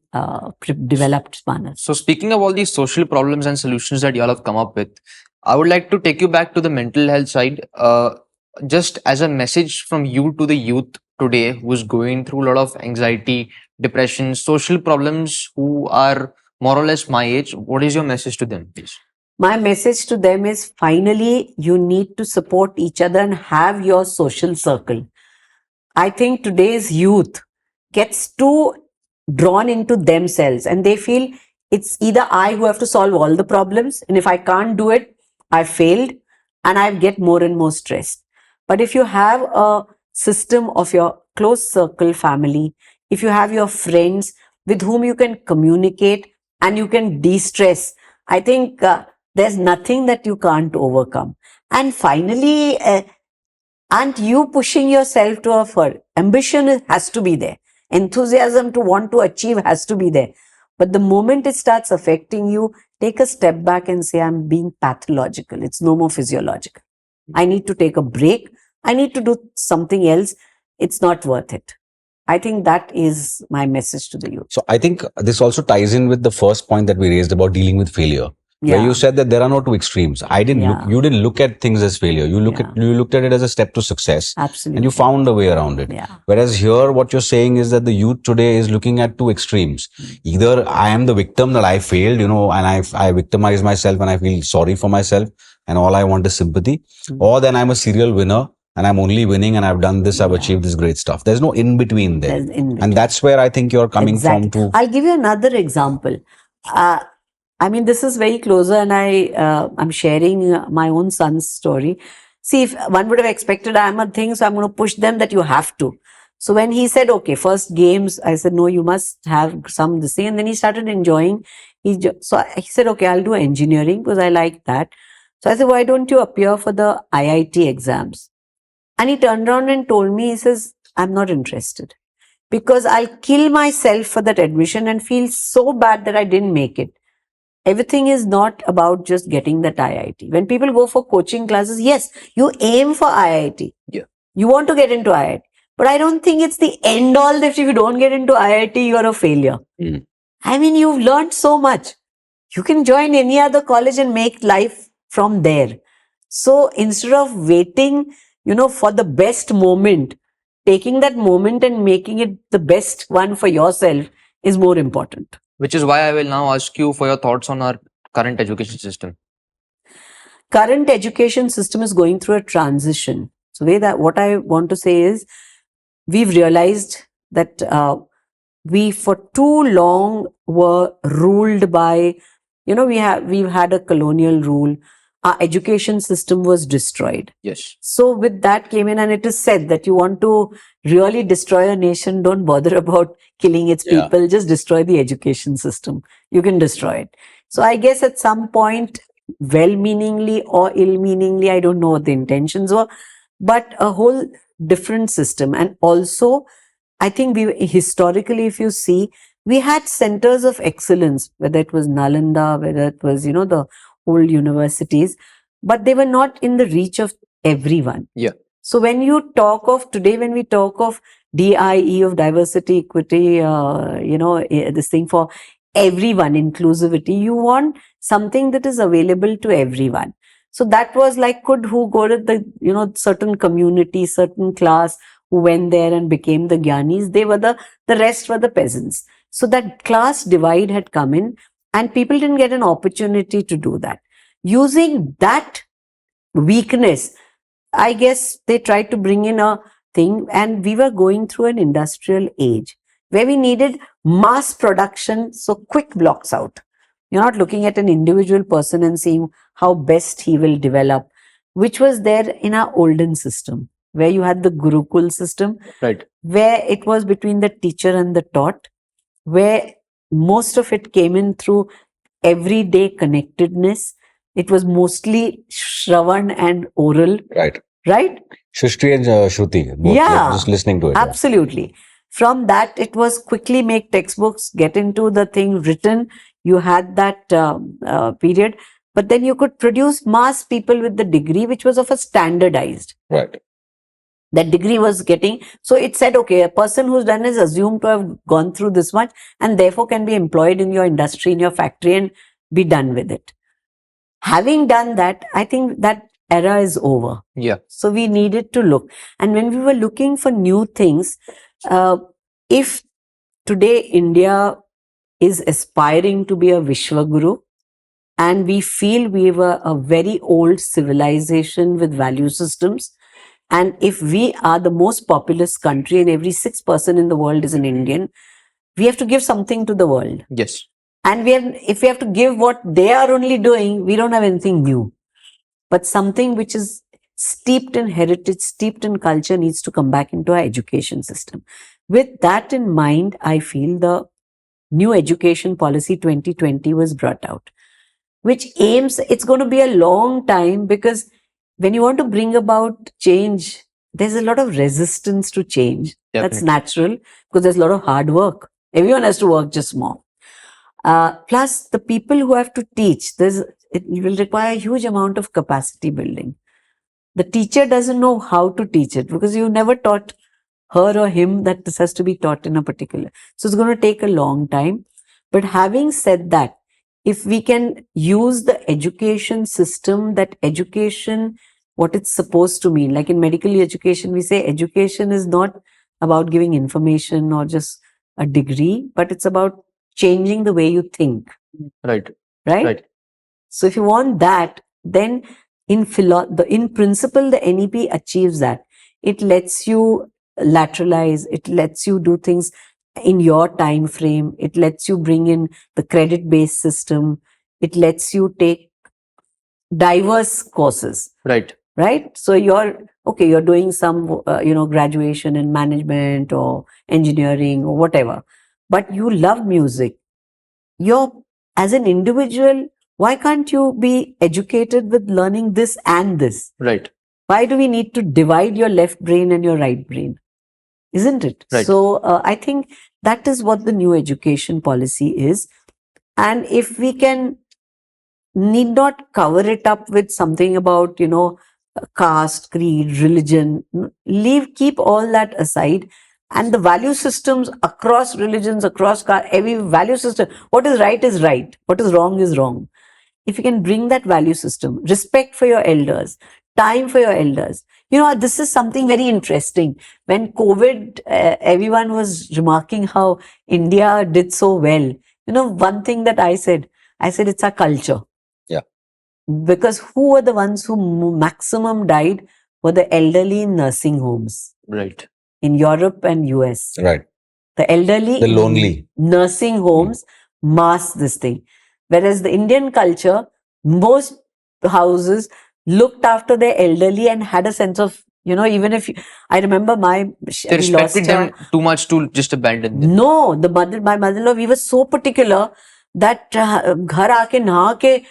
developed Manas. So speaking of all these social problems and solutions that y'all have come up with, I would like to take you back to the mental health side. Just as a message from you to the youth today who's going through a lot of anxiety, depression, social problems, who are more or less my age, what is your message to them, please? My message to them is finally you need to support each other and have your social circle. I think today's youth gets too drawn into themselves and they feel it's either I who have to solve all the problems, and if I can't do it, I failed, and I get more and more stressed. But if you have a system of your close circle family, if you have your friends with whom you can communicate and you can de-stress, I think there's nothing that you can't overcome. And finally, aren't you pushing yourself to a ambition has to be there. Enthusiasm to want to achieve has to be there. But the moment it starts affecting you, take a step back and say, I'm being pathological. It's no more physiological. I need to take a break. I need to do something else. It's not worth it. I think that is my message to the youth. So I think this also ties in with the first point that we raised about dealing with failure. Where you said that there are no two extremes. You didn't look at things as failure. You looked at it as a step to success. Absolutely. And you found a way around it. Yeah. Whereas here, what you're saying is that the youth today is looking at two extremes. Either I am the victim that I failed, and I victimize myself and I feel sorry for myself and all I want is sympathy. Or then I'm a serial winner and I'm only winning and I've done this, I've achieved this great stuff. There's no in between there. And that's where I think you're coming from too. I'll give you another example. This is very closer, and I'm sharing my own son's story. See, if one would have expected I'm a thing, so I'm going to push them that you have to. So when he said, okay, first games, I said, no, you must have some this thing. And then he started enjoying. So he said, okay, I'll do engineering because I like that. So I said, why don't you appear for the IIT exams? And he turned around and told me, he says, I'm not interested because I'll kill myself for that admission and feel so bad that I didn't make it. Everything is not about just getting that IIT. When people go for coaching classes, yes, you aim for IIT. Yeah. You want to get into IIT. But I don't think it's the end all that if you don't get into IIT, you're a failure. You've learned so much. You can join any other college and make life from there. So instead of waiting, for the best moment, taking that moment and making it the best one for yourself is more important. Which is why I will now ask you for your thoughts on our current education system. Current education system is going through a transition. So what I want to say is, we've realized that we for too long were ruled by, we've had a colonial rule. Our education system was destroyed. Yes. So with that came in, and it is said that you want to really destroy a nation, don't bother about killing its people, just destroy the education system. You can destroy it. So I guess at some point, well-meaningly or ill-meaningly, I don't know what the intentions were, but a whole different system. And also, I think historically, if you see, we had centers of excellence, whether it was Nalanda, whether it was, the old universities, but they were not in the reach of everyone. Yeah. So when you talk of today, when we talk of DIE, of diversity, equity, this thing for everyone, inclusivity, you want something that is available to everyone. So that was like, who go to the, certain community, certain class, who went there and became the Gyanis. They were the rest were the peasants. So that class divide had come in, and people didn't get an opportunity to do that. Using that weakness, I guess they tried to bring in a thing, and we were going through an industrial age where we needed mass production, so quick blocks out. You're not looking at an individual person and seeing how best he will develop, which was there in our olden system, where you had the Gurukul system, Right. where it was between the teacher and the taught, where most of it came in through everyday connectedness. It was mostly Shravan and oral, Right. right? Shrishti and Shruti. Both, Yeah. just listening to it. Absolutely. From that, it was quickly make textbooks, get into the thing written. You had that period, but then you could produce mass people with the degree, which was of a standardized. Right. That degree was getting, so it said, okay, a person who's done is assumed to have gone through this much and therefore can be employed in your industry, in your factory, and be done with it. Having done that, I think that era is over. Yeah. So we needed to look. And when we were looking for new things, if today India is aspiring to be a Vishwaguru, and we feel we were a very old civilization with value systems, and if we are the most populous country and every sixth person in the world is an Indian, we have to give something to the world. Yes. And if we have to give what they are only doing, we don't have anything new. But something which is steeped in heritage, steeped in culture, needs to come back into our education system. With that in mind, I feel the new education policy 2020 was brought out, which aims, it's going to be a long time, because when you want to bring about change, there's a lot of resistance to change. That's Definitely. natural, because there's a lot of hard work. Everyone has to work just more. Plus, the people who have to teach, it will require a huge amount of capacity building. The teacher doesn't know how to teach it, because you never taught her or him that this has to be taught in a particular. So it's going to take a long time. But having said that, if we can use the education system, that education, what it's supposed to mean, like in medical education, we say education is not about giving information or just a degree, but it's about changing the way you think. Right. Right? Right. So if you want that, then in principle, the NEP achieves that. It lets you lateralize, it lets you do things in your time frame, it lets you bring in the credit-based system, it lets you take diverse courses. Right. Right? So you're doing some, graduation in management or engineering or whatever, but you love music. As an individual, why can't you be educated with learning this and this? Right. Why do we need to divide your left brain and your right brain? Isn't it? Right. So I think that is what the new education policy is. And if we need not cover it up with something about, caste, creed, religion, keep all that aside. And the value systems across religions, across every value system, what is right, what is wrong. If you can bring that value system, respect for your elders, time for your elders. This is something very interesting. When COVID, everyone was remarking how India did so well. One thing that I said it's our culture. Yeah. Because who were the ones who maximum died were the elderly in nursing homes. Right. In Europe and US. Right. The elderly, The lonely. nursing homes mass this thing. Whereas the Indian culture, most houses looked after their elderly and had a sense of, even if I remember They respected them too much to just abandon them. No, my mother-in-law, we were so particular that घर आके नहा के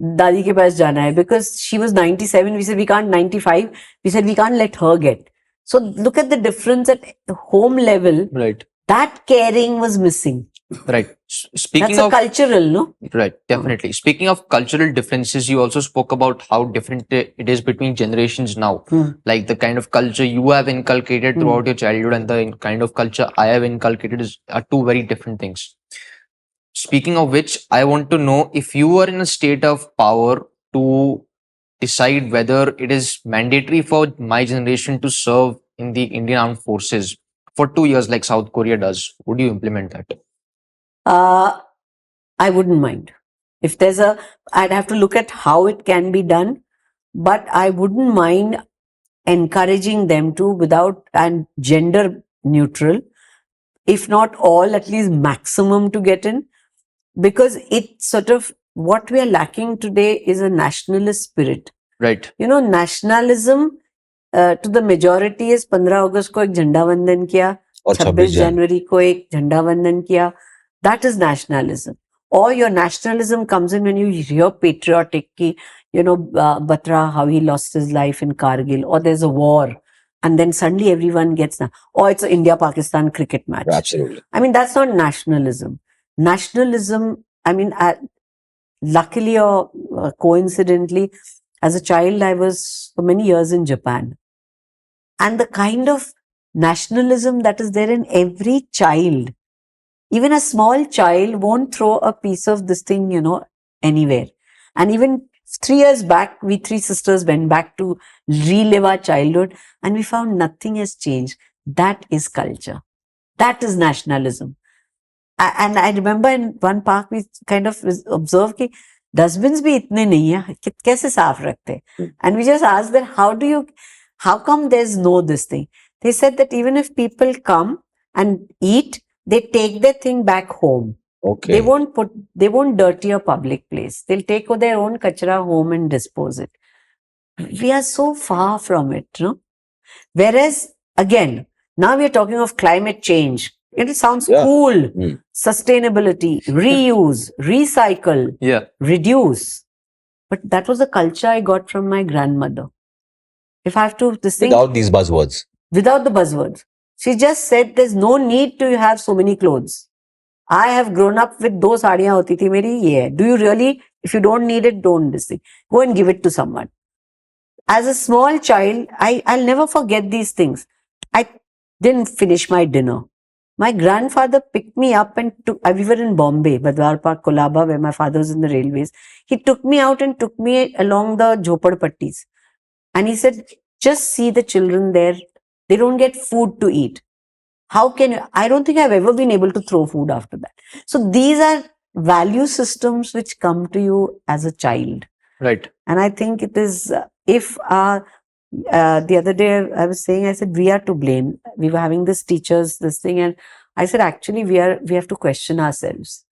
दादी के पास जाना है, because she was 97. We said we can't 95. We said we can't let her get. So look at the difference at the home level. Right. That caring was missing. Right. Speaking That's of cultural, no? Right, definitely. Speaking of cultural differences, you also spoke about how different it is between generations now. Like the kind of culture you have inculcated throughout your childhood and the kind of culture I have inculcated are two very different things. Speaking of which, I want to know if you were in a state of power to decide whether it is mandatory for my generation to serve in the Indian Armed Forces for 2 years, like South Korea does, would you implement that? I wouldn't mind. If there's I'd have to look at how it can be done, but I wouldn't mind encouraging them to, without, and gender neutral, if not all, at least maximum to get in, because it sort of, what we are lacking today is a nationalist spirit. Right. Nationalism to the majority is 15 अगस्त को एक झंडा वंदन किया, और 26 जनवरी को एक झंडा वंदन किया. That is nationalism. Or your nationalism comes in when you hear patriotic ki, Batra, how he lost his life in Kargil, or there's a war, and then suddenly everyone gets now. Or it's an India-Pakistan cricket match. Absolutely. I mean, that's not nationalism. Nationalism, I mean, luckily or coincidentally, as a child, I was for many years in Japan. And the kind of nationalism that is there in every child, even a small child won't throw a piece of this thing, anywhere. And even 3 years back, we 3 sisters went back to relive our childhood, and we found nothing has changed. That is culture. That is nationalism. And I remember in one park, we kind of observed that dustbins bhi itne nahi hai, kaise saaf rakhte? And we just asked them, how come there's no this thing? They said that even if people come and eat, they take their thing back home. Okay. They won't dirty a public place. They'll take their own kachra home and dispose it. We are so far from it, no? Whereas, again, now we are talking of climate change. It sounds cool. Sustainability, reuse, recycle, reduce. But that was the culture I got from my grandmother. If I have to, without these buzzwords. Without the buzzwords. She just said there's no need to have so many clothes. I have grown up with 2 saadiyan hoti thi meri, ye. Do you really, if you don't need it, don't this thing. Go and give it to someone. As a small child, I'll never forget these things. I didn't finish my dinner. My grandfather picked me up and we were in Bombay, Badwar Park, Kolaba, where my father was in the railways. He took me out and took me along the Jhopadpattis. And he said, just see the children there. They don't get food to eat. How can you? I don't think I've ever been able to throw food after that. So these are value systems which come to you as a child. Right. And I think it is, the other day I was saying, I said, we are to blame. We were having this thing, and I said, actually, we have to question ourselves.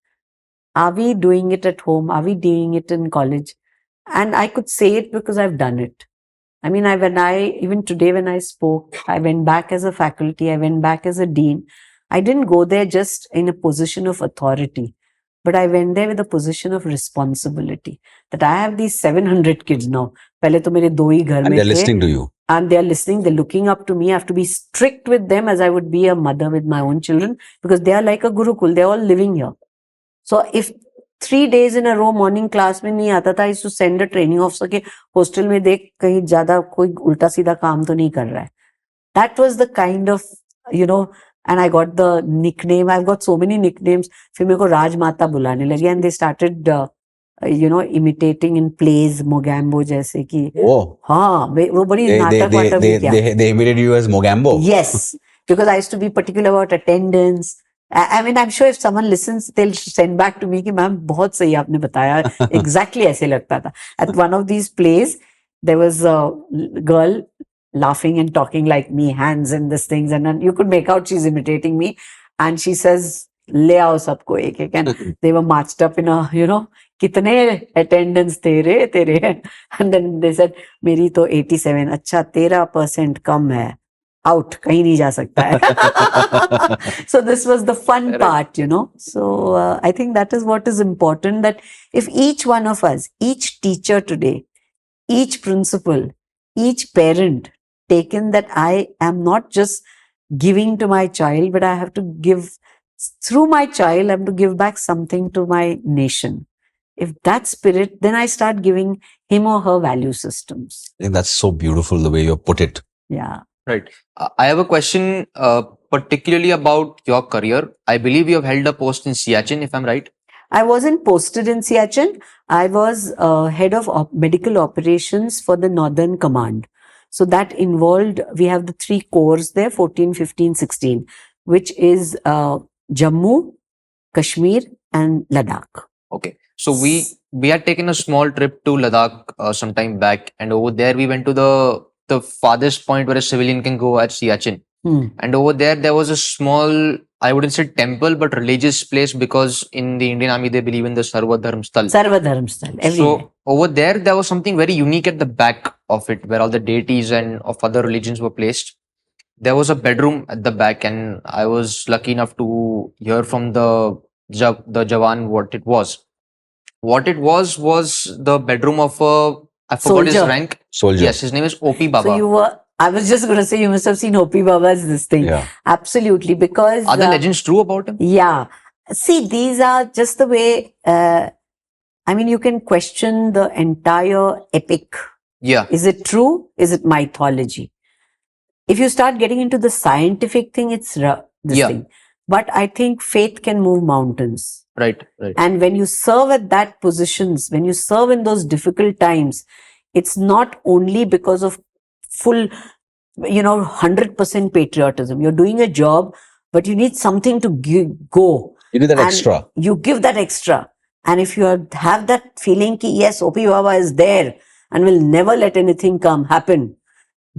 Are we doing it at home? Are we doing it in college? And I could say it because I've done it. I mean, even today when I spoke, I went back as a faculty, I went back as a dean. I didn't go there just in a position of authority, but I went there with a position of responsibility. That I have these 700 kids now. Pehle to mere 2 hi ghar mein And they're the. listening to you. And they're listening, they're looking up to me. I have to be strict with them as I would be a mother with my own children, because they are like a gurukul. They're all living here. So if 3 days in a row morning class में नहीं आता था, I used to send a training officer के hostel में देख कहीं ज़्यादा कोई उल्टा सीधा काम तो नहीं कर रहा है. That was the kind of, and I got the nickname. I've got so many nicknames. फिर मेरे को राजमाता बुलाने लगे, and they started, imitating in plays, Mogambo जैसे कि. Oh. हाँ, वो बड़ी नाटक वाटक भी किया. They imitated you as Mogambo. Yes, because I used to be particular about attendance. I mean, I'm sure if someone listens, they'll send back to me कि ma'am बहुत सही आपने बताया. Exactly ऐसे लगता था. At one of these plays, there was a girl laughing and talking like me, hands and this things, and then you could make out she's imitating me, and she says, "ले आओ सबको एक एक," and they were marched up in a, कितने attendance तेरे, and then they said, मेरी तो 87, अच्छा 13% कम है. Out, kahin nahi ja sakta hai. So this was the fun part, So I think that is what is important, that if each one of us, each teacher today, each principal, each parent taken that I am not just giving to my child, but I have to give, through my child, I have to give back something to my nation. If that spirit, then I start giving him or her value systems. I think that's so beautiful the way you put it. Yeah. Right. I have a question particularly about your career. I believe you have held a post in Siachen, if I'm right. I wasn't posted in Siachen. I was head of medical operations for the Northern Command. So that involved, we have the 3 corps there, 14, 15, 16, which is Jammu, Kashmir and Ladakh. Okay. So we had taken a small trip to Ladakh some time back, and over there we went to the farthest point where a civilian can go at Siachen. And over there was a small, I wouldn't say temple, but religious place, because in the Indian Army they believe in the Sarva Dharm Sthal. Sarva Dharm Sthal, everywhere. So over there was something very unique at the back of it, where all the deities and of other religions were placed. There was a bedroom at the back, and I was lucky enough to hear from the Jawan what it was. What it was the bedroom of I forgot his Soldier. rank. Soldier. Yes, his name is O.P. Baba. So I was just going to say, you must have seen O.P. Baba's this thing. Yeah. Absolutely, because... Are the legends true about him? Yeah. See, these are just the way, I mean, you can question the entire epic. Yeah. Is it true? Is it mythology? If you start getting into the scientific thing, it's this thing. But I think faith can move mountains. Right. And when you serve at that positions, when you serve in those difficult times, it's not only because of full, 100% patriotism. You're doing a job, but you need something to go. You need that extra. You give that extra. And if you have that feeling ki, yes, O.P. Baba is there and will never let anything happen,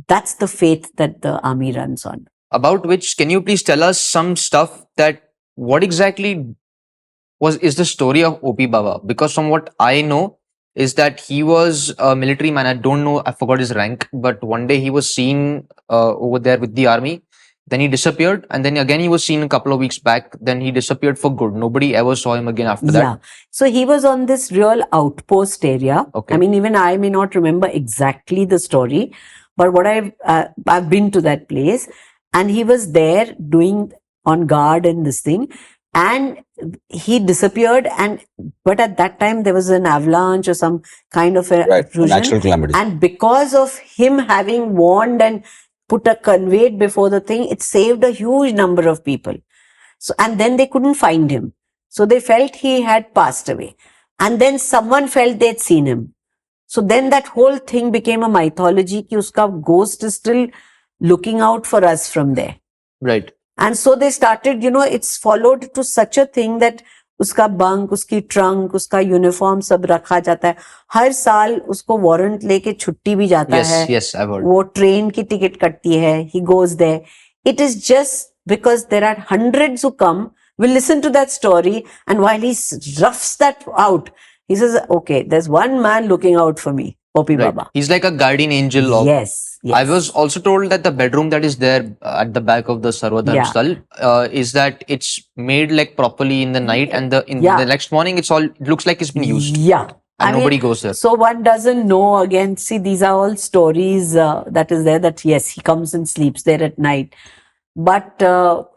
that's the faith that the army runs on. About which, can you please tell us some stuff that what exactly is the story of O.P. Baba? Because from what I know is that he was a military man. I don't know, I forgot his rank, but one day he was seen over there with the army. Then he disappeared, and then again he was seen a couple of weeks back. Then he disappeared for good. Nobody ever saw him again after that. Yeah. So he was on this real outpost area. Okay. I mean, even I may not remember exactly the story, but what I've been to that place, and he was there doing on guard and this thing, and he disappeared. But at that time there was an avalanche or some kind of a natural calamity. And because of him having warned and conveyed before the thing, it saved a huge number of people. So, and then they couldn't find him. So they felt he had passed away. And then someone felt they'd seen him. So then that whole thing became a mythology ki uska ghost is still looking out for us from there. Right. And so they started, it's followed to such a thing that uska bunk, uski trunk, uska uniform sab rakha jata hai. Har saal usko warrant leke chutti bhi jata hai. Yes, I've heard. वो train की ticket कटती है. He goes there. It is just because there are hundreds who come, will listen to that story, and while he roughs that out, he says, okay, there's one man looking out for me, O.P. Baba. He's like a guardian angel of... Yes. I was also told that the bedroom that is there at the back of the Sarva Dharm Sthal is that it's made like properly in the night, and the next morning it looks like it's been used. Yeah. And nobody goes there. So one doesn't know. Again, see, these are all stories that is there, that yes, he comes and sleeps there at night. But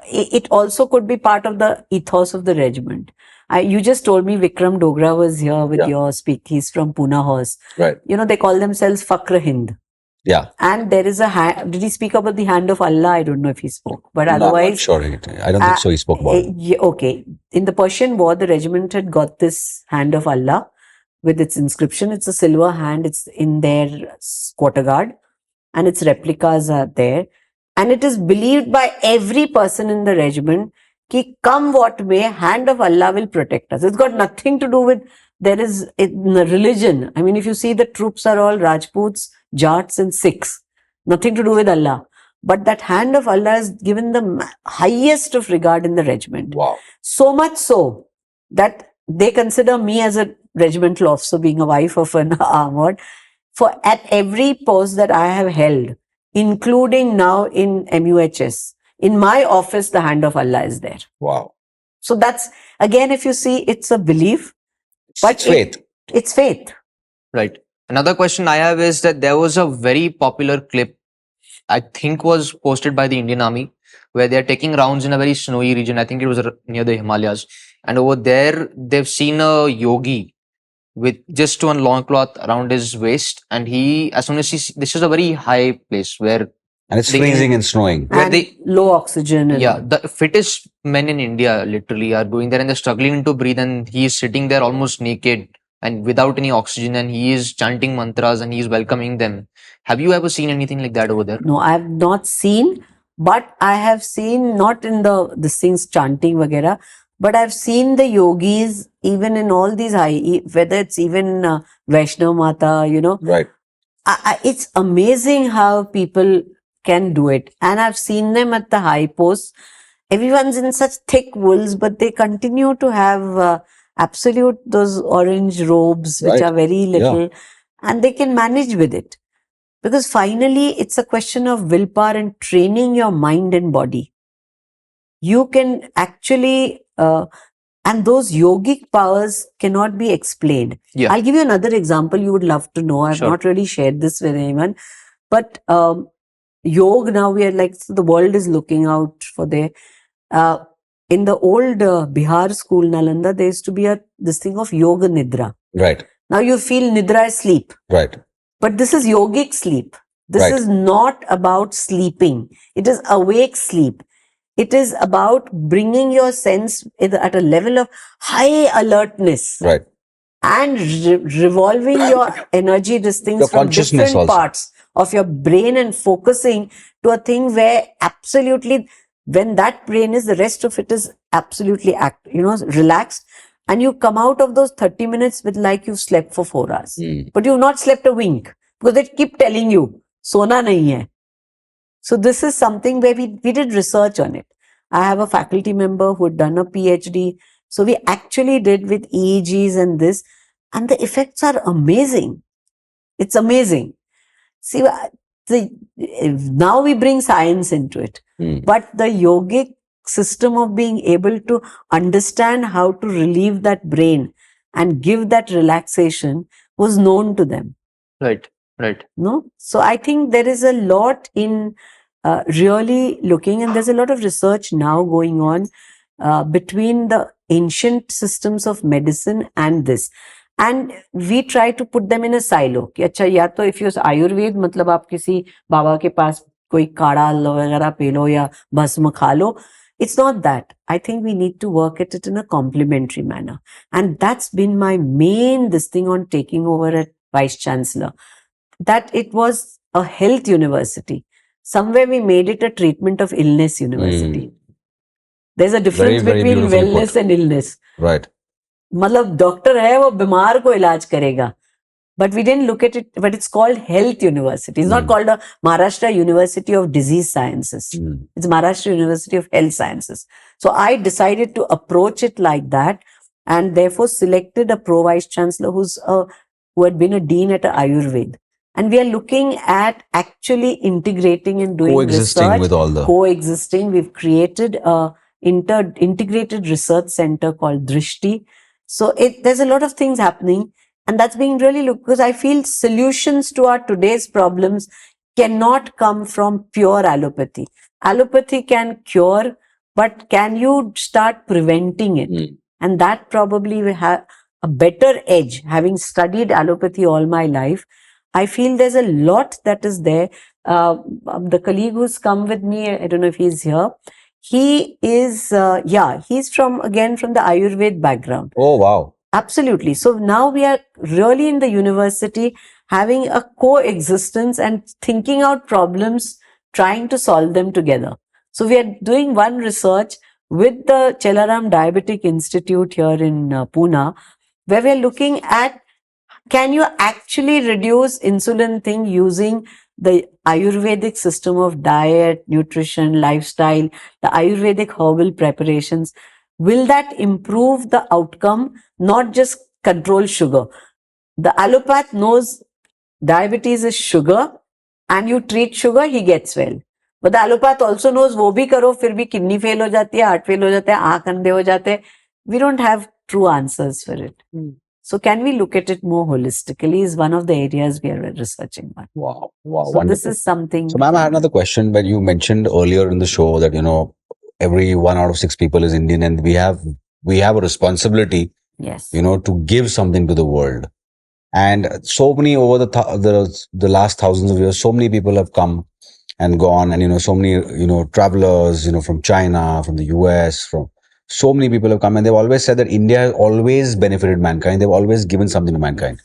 it also could be part of the ethos of the regiment. You just told me Vikram Dogra was here with your speak. He's from Pune Horse. Right. They call themselves Fakr Hind. Yeah. And there is did he speak about the hand of Allah? I don't know if he spoke. But otherwise... I'm not sure. I don't think so he spoke about it. Okay. In the Persian War, the regiment had got this hand of Allah with its inscription. It's a silver hand. It's in their quarter guard. And its replicas are there. And it is believed by every person in the regiment ki come what may, hand of Allah will protect us. It's got nothing to do with, there is in religion. I mean, if you see, the troops are all Rajputs, Jats and Sikhs. Nothing to do with Allah. But that hand of Allah is given the highest of regard in the regiment. Wow. So much so that they consider me as a regimental officer, being a wife of an armored, for at every post that I have held, including now in MUHS, in my office, the hand of Allah is there. Wow. So that's, again, if you see, it's a belief. But it's faith. It's faith. Right. Another question I have is that there was a very popular clip, I think was posted by the Indian Army, where they're taking rounds in a very snowy region. I think it was near the Himalayas. And over there, they've seen a yogi with just one loincloth around his waist. And he, as soon as this is a very high place where... And it's freezing and snowing. And low oxygen. The fittest men in India literally are going there and they're struggling to breathe, and he is sitting there almost naked and without any oxygen, and he is chanting mantras and he is welcoming them. Have you ever seen anything like that over there? No, I have not seen, but I have seen not in the things chanting vagera, but I've seen the yogis even in all these high, whether it's even Vaishnav Mata, Right. it's amazing how people can do it. And I've seen them at the high posts. Everyone's in such thick wools, but they continue to have absolute those orange robes, which Right. are very Yeah. little, and they can manage with it. Because finally, it's a question of willpower and training your mind and body. You can actually, and those yogic powers cannot be explained. Yeah. I'll give you another example you would love to know. I've Sure. not really shared this with anyone, but yoga now we are like, so the world is looking out for their. In the old Bihar school, Nalanda, there used to be this thing of yoga nidra. Right. Now you feel nidra is sleep. Right. But this is yogic sleep. This Right. is not about sleeping. It is awake sleep. It is about bringing your sense at a level of high alertness Right. and revolving your energy, these things Your from consciousness different also. parts of your brain and focusing to a thing where absolutely, when that brain is, the rest of it is absolutely relaxed. And you come out of those 30 minutes with like you've slept for 4 hours. But you've not slept a wink because they keep telling you, sona nahi hai. So this is something where we did research on it. I have a faculty member who had done a PhD. So we actually did with EEGs and this, and the effects are amazing. It's amazing. See, now we bring science into it. But the yogic system of being able to understand how to relieve that brain and give that relaxation was known to them. Right. Right. No? So I think there is a lot in really looking, and there's a lot of research now going on between the ancient systems of medicine and this. And we try to put them in a silo. कि अच्छा या तो if you Ayurveda मतलब आप किसी बाबा के पास कोई काढ़ा वगैरह पी लो या भस्म खा लो. It's not that. I think we need to work at it in a complementary manner. And that's been my main this thing on taking over at Vice Chancellor. That it was a health university. Somewhere we made it a treatment of illness university. There's a difference Very, very between beautifully wellness put. and illness. Right. मतलब doctor है वो बीमार को इलाज करेगा. But we didn't look at it, but it's called Health University. It's not called a Maharashtra University of Disease Sciences. It's Maharashtra University of Health Sciences. So I decided to approach it like that, and therefore selected a pro vice chancellor who had been a dean at Ayurved. And we are looking at actually integrating and doing Coexisting research. with all the. Coexisting. We've created a integrated research center called Drishti. So there's a lot of things happening. And that's being really looked, because I feel solutions to our today's problems cannot come from pure allopathy. Allopathy can cure, but can you start preventing it? And that probably will have a better edge. Having studied allopathy all my life, I feel there's a lot that is there. The colleague who's come with me, I don't know if he's here. He is, he's from the Ayurved background. Oh, wow. Absolutely. So now we are really in the university having a coexistence and thinking out problems, trying to solve them together. So we are doing one research with the Chelaram Diabetic Institute here in Pune, where we are looking at, can you actually reduce insulin thing using the Ayurvedic system of diet, nutrition, lifestyle, the Ayurvedic herbal preparations? Will that improve the outcome, not just control sugar? The allopath knows diabetes is sugar, and you treat sugar, he gets well. But the allopath also knows, वो भी करो, फिर भी kidney fail हो जाती है, heart fail हो जाता है, आँख अंधे हो जाते हैं. We don't have true answers for it. So can we look at it more holistically is one of the areas we are researching on. Wow. So Wonderful. this is something. So, ma'am, I had another question. But you mentioned earlier in the show that, every 1 out of 6 people is Indian, and we have a responsibility, Yes. to give something to the world. And so many over the last thousands of years, so many people have come and gone, and so many travelers, from China, from the US, so many people have come and they've always said that India has always benefited mankind. They've always given something to mankind.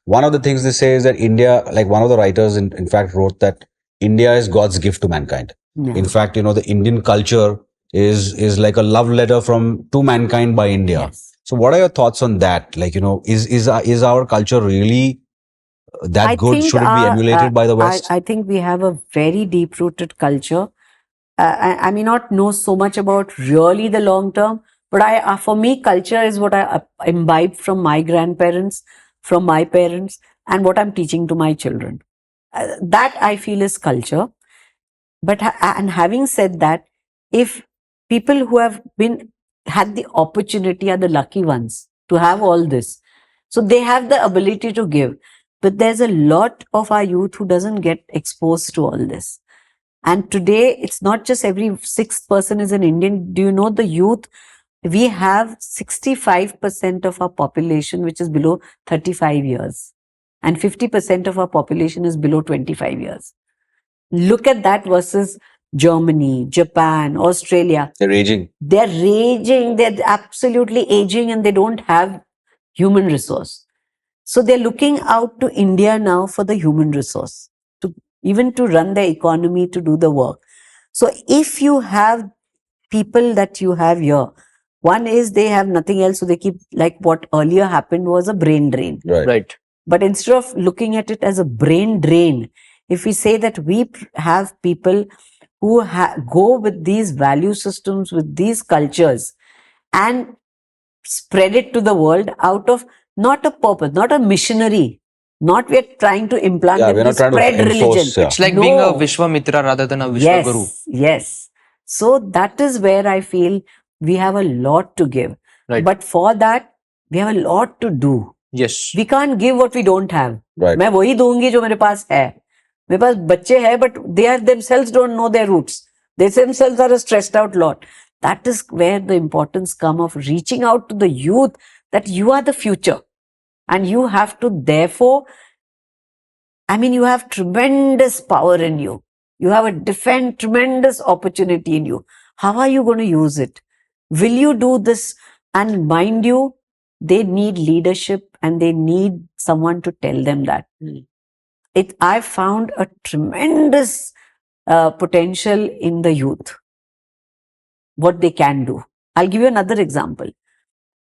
One of the things they say is that India, like one of the writers in fact wrote that India is God's gift to mankind. Yeah. In fact, the Indian culture is like a love letter to mankind by India. Yes. So what are your thoughts on that? Like, is our culture really that I good? think Should it be emulated by the West? I think we have a very deep rooted culture. I may not know so much about really the long term, but for me, culture is what I imbibed from my grandparents, from my parents, and what I'm teaching to my children. That I feel is culture. But and having said that, if people who have had the opportunity are the lucky ones to have all this, so they have the ability to give. But there's a lot of our youth who doesn't get exposed to all this. And today, it's not just every sixth person is an Indian. Do you know the youth? We have 65% of our population, which is below 35 years. And 50% of our population is below 25 years. Look at that versus Germany, Japan, Australia. They're aging. They're raging. They're absolutely aging and they don't have human resource. So they're looking out to India now for the human resource, even to run the economy, to do the work. So if you have people that you have here, one is they have nothing else. So they keep, like what earlier happened was a brain drain. Right. But instead of looking at it as a brain drain, if we say that we have people who go with these value systems, with these cultures, and spread it to the world out of not a purpose, not a missionary, not we're trying to implant Yeah, them we're to not trying to spread enforce, religion. yeah. It's like being a No. Vishwamitra rather than a Vishwaguru. Yes. So that is where I feel we have a lot to give. Right. But for that, we have a lot to do. Yes. We can't give what we don't have. Right. मैं वही दूंगी जो मेरे पास है. मेरे पास बच्चे हैं, but they are themselves don't know their roots. They themselves are a stressed out lot. That is where the importance come of reaching out to the youth, that you are the future. And you have to therefore, you have tremendous power in you. You have a tremendous opportunity in you. How are you going to use it? Will you do this? And mind you, they need leadership and they need someone to tell them that. I found a tremendous potential in the youth, what they can do. I'll give you another example.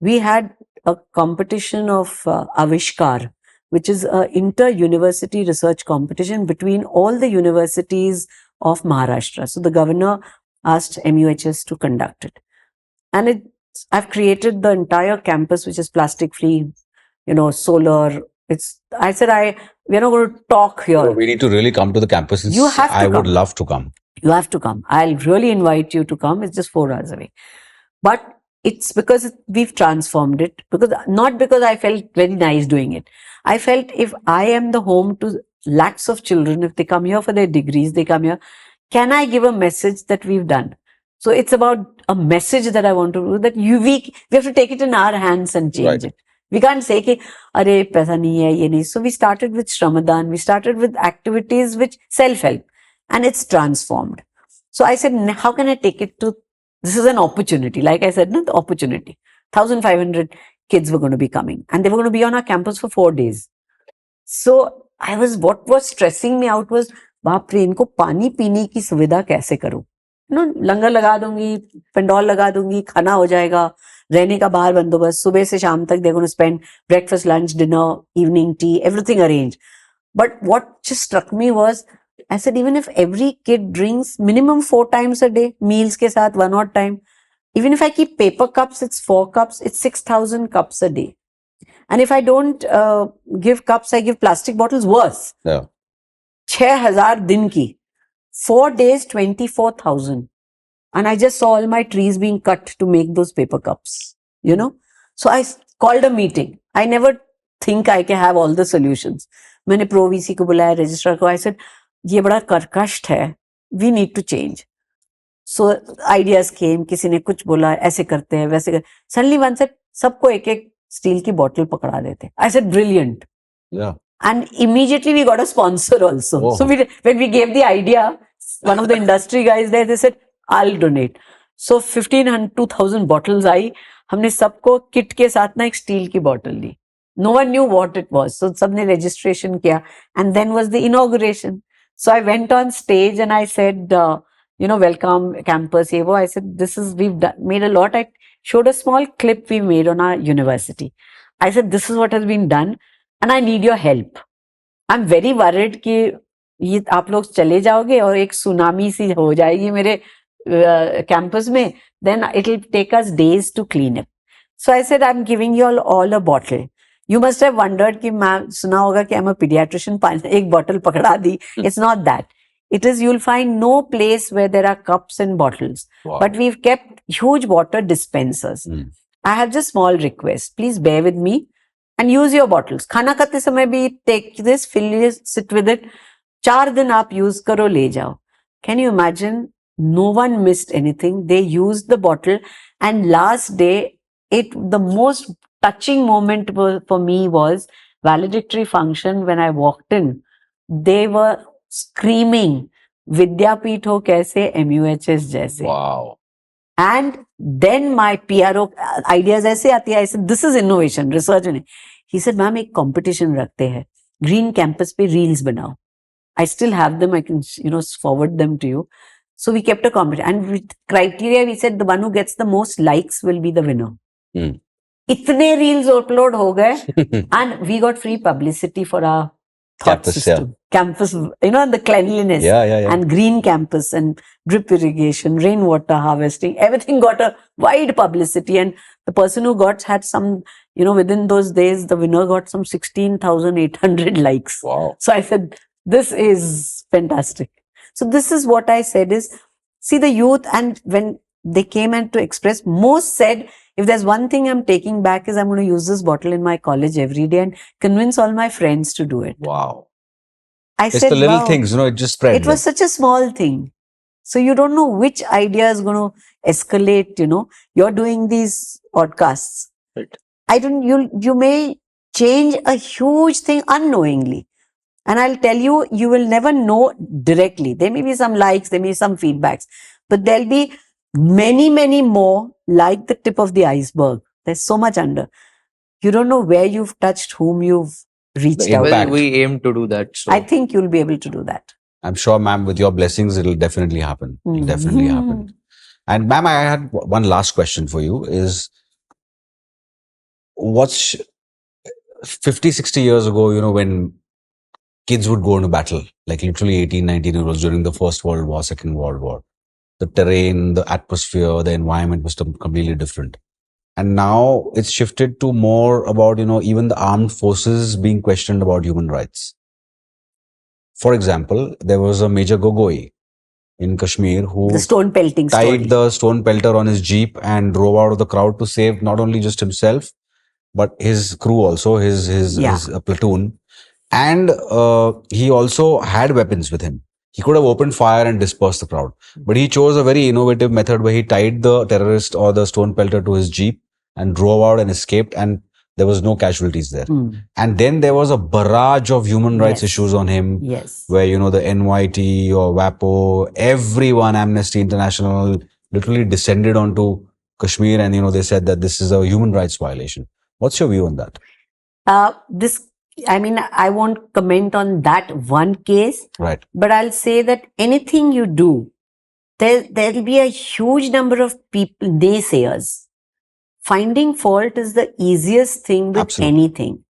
We had a competition of Avishkar, which is an inter-university research competition between all the universities of Maharashtra. So the governor asked MUHS to conduct it. And I've created the entire campus, which is plastic-free, solar. I said, we're not going to talk here. We need to really come to the campus. You have to I would come. love to come. You have to come. I'll really invite you to come. It's just 4 hours away. But it's because we've transformed it. Not because I felt very nice doing it. I felt if I am the home to lakhs of children, if they come here for their degrees, they come here, can I give a message that we've done? So it's about a message that I want to do, that we have to take it in our hands and change it. We can't say कि अरे पैसा नहीं है ये नहीं. So we started with Shramadhan. We started with activities which self-help, and it's transformed. So I said, how can I take it to? This is an opportunity. Like I said, the opportunity. 1,500 kids were going to be coming, and they were going to be on our campus for 4 days. So what was stressing me out was, बाप रे, इनको पानी पीने की सुविधा कैसे करूं? लंगर लगा दूंगी, पेंडोल लगा दूंगी, खाना हो जाएगा, रहने का बाहर बंदोबस्त, सुबह से शाम तक they're going to spend breakfast, lunch, dinner, evening tea, everything arranged. But what just struck me was, I said, even if every kid drinks minimum 4 times a day, meals ke saath, 1 odd time, even if I keep paper cups, it's 4 cups, it's 6,000 cups a day. And if I don't give cups, I give plastic bottles, worse. Yeah. 6,000 din ki. 4 days, 24,000. And I just saw all my trees being cut to make those paper cups, So I called a meeting. I never think I can have all the solutions. मैंने Pro VC को बुलाया, registrar को. I said, ये बड़ा कर्कश है. We need to change. So ideas came. किसी ने कुछ बोला, ऐसे करते हैं, वैसे करते. Suddenly one said, सबको एक स्टील की बॉटल पकड़ा देते. I said, brilliant. Yeah. And immediately we got a sponsor also. Oh. So when we gave the idea, one of the industry guys there, they said, I'll donate. So 1500 2000 bottles आई, हमने सबको kit के साथ ना एक steel की bottle Lee. No one knew what it was. So सबने registration किया, and then was the inauguration. So I went on stage and I said, welcome campus. I said, we've made a lot. I showed a small clip we made on our university. I said, this is what has been done and I need your help. I'm very worried कि ये आप लोग चले जाओगे और एक tsunami सी हो जाएगी मेरे campus में, then it'll take us days to clean it. So I said, I'm giving you all a bottle. You must have wondered कि मैं सुना होगा कि I'm a pediatrician, एक bottle पकड़ा दी. It's not that. It is, you'll find no place where there are cups and bottles. Wow. But we've kept huge water dispensers. I have just small request. Please bear with me and use your bottles. खाना खाते समय भी take this, fill it, sit with it. 4 दिन आप use करो, ले जाओ. Can you imagine? No one missed anything. They used the bottle, and last day, the most touching moment for me was valedictory function. When I walked in, they were screaming, Vidyapith ho kaise, MUHS jaise. Wow. And then my PRO ideas aise aati hai. I said, this is innovation, research. He said, ma'am, ek competition rakhte hai. Green campus pe reels banao. I still have them. I can, forward them to you. So we kept a competition. And with criteria, we said the one who gets the most likes will be the winner. Itne reels upload ho gaye. And we got free publicity for our thought Campus, system. Campus, the cleanliness. And green campus and drip irrigation, rainwater harvesting. Everything got a wide publicity. And the person who had some, within those days, the winner got some 16,800 likes. Wow. So I said, this is fantastic. So this is what I said is, see the youth, and when they came and to express, most said, if there's one thing I'm taking back is I'm going to use this bottle in my college every day and convince all my friends to do it. Wow. It's the little things, it just spread. It was such a small thing. So you don't know which idea is going to escalate, You're doing these podcasts. Right. You may change a huge thing unknowingly. And I'll tell you, you will never know directly. There may be some likes, there may be some feedbacks, but there'll be many, many more like the tip of the iceberg. There's so much under. You don't know where you've touched, whom you've reached out. Well, we aim to do that. So. I think you'll be able to do that. I'm sure, ma'am, with your blessings, it'll definitely happen. It'll definitely happen. And ma'am, I had one last question for you is, what's 50, 60 years ago, when kids would go into battle, like literally 18, 19-year-olds during the First World War, Second World War. The terrain, the atmosphere, the environment was completely different. And now it's shifted to more about, even the armed forces being questioned about human rights. For example, there was a Major Gogoi in Kashmir who the stone pelting tied the stone pelter on his jeep and drove out of the crowd to save not only just himself, but his crew also, his platoon. And he also had weapons with him. He could have opened fire and dispersed the crowd. But he chose a very innovative method where he tied the terrorist or the stone pelter to his jeep and drove out and escaped, and there was no casualties there. And then there was a barrage of human rights issues on him. Yes. Where, the NYT or WAPO, everyone, Amnesty International, literally descended onto Kashmir and, they said that this is a human rights violation. What's your view on that? I won't comment on that one case. Right. But I'll say that anything you do, there'll be a huge number of people, naysayers. Finding fault is the easiest thing with anything.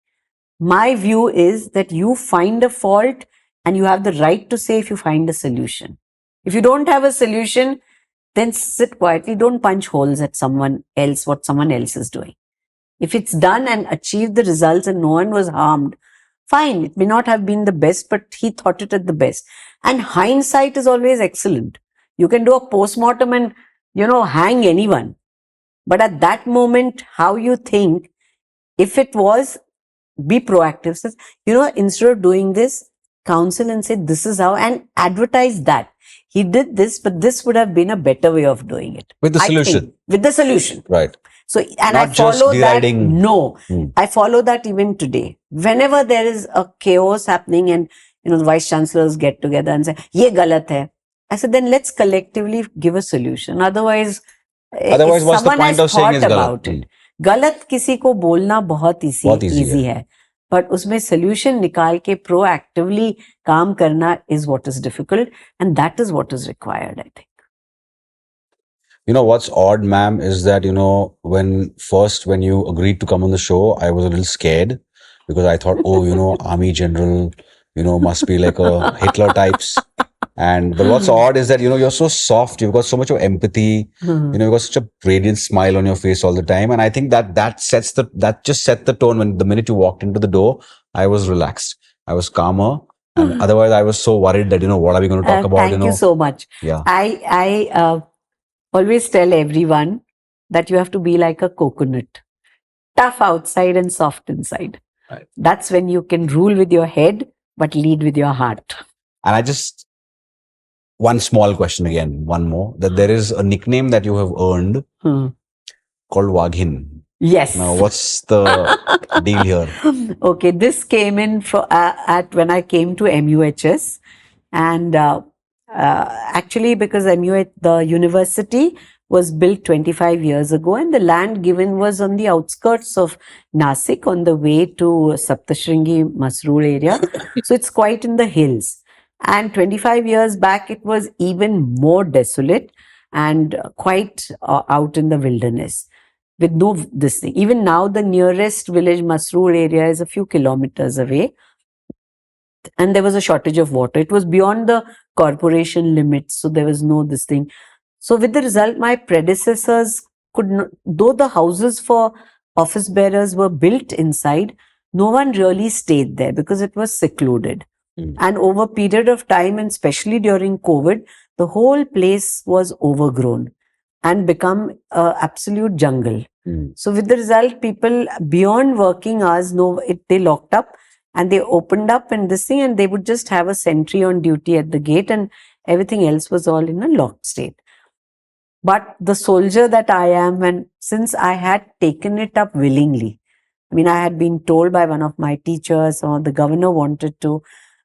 My view is that you find a fault and you have the right to say if you find a solution. If you don't have a solution, then sit quietly. Don't punch holes at someone else, what someone else is doing. If it's done and achieved the results and no one was harmed, fine. It may not have been the best, but he thought it at the best. And hindsight is always excellent. You can do a postmortem and, hang anyone. But at that moment, how you think, if it was, be proactive. So, instead of doing this, counsel and say, this is how, and advertise that. He did this, but this would have been a better way of doing it. With the solution. With the solution. Right. So, and Not I follow that. No, I follow that even today. Whenever there is a chaos happening and, the vice chancellors get together and say, ye galat hai. I said, then let's collectively give a solution. Otherwise, if Otherwise, what's the someone point has of saying thought is galat? about it, गलत किसी को बोलना बहुत बहुत easy easy है, but उसमें solution निकाल के proactively काम करना is what is difficult, and that is what is required, I think. You know what's odd, ma'am, is that, you know, when you agreed to come on the show, I was a little scared because I thought, oh, you know, army general, you know, must be like a Hitler types. But what's odd is that, you know, you're so soft, you've got so much of empathy, you know, you've got such a radiant smile on your face all the time. And I think that just set the tone. When the minute you walked into the door, I was relaxed. I was calmer. And otherwise I was so worried that, you know, what are we going to talk about? Thank you so much. Yeah. I always tell everyone that you have to be like a coconut, tough outside and soft inside. Right. That's when you can rule with your head, but lead with your heart. And one small question again, one more, that there is a nickname that you have earned called Waghin. Yes. Now, what's the deal here? Okay, this came in at when I came to MUHS, and actually because the university was built 25 years ago, and the land given was on the outskirts of Nasik on the way to Saptashringi Masroor area. So it's quite in the hills. And 25 years back, it was even more desolate and quite out in the wilderness with no this thing. Even now, the nearest village, Masroor area, is a few kilometers away. And there was a shortage of water. It was beyond the corporation limits, so there was no this thing. So with the result, my predecessors could not, though the houses for office bearers were built inside, no one really stayed there because it was secluded. And over a period of time, and especially during COVID, the whole place was overgrown and become an absolute jungle. So with the result, people beyond working hours, they locked up and they opened up and this thing, and they would just have a sentry on duty at the gate, and everything else was all in a locked state. But the soldier that I am, and since I had taken it up willingly, I mean, I had been told by one of my teachers, or the governor wanted to,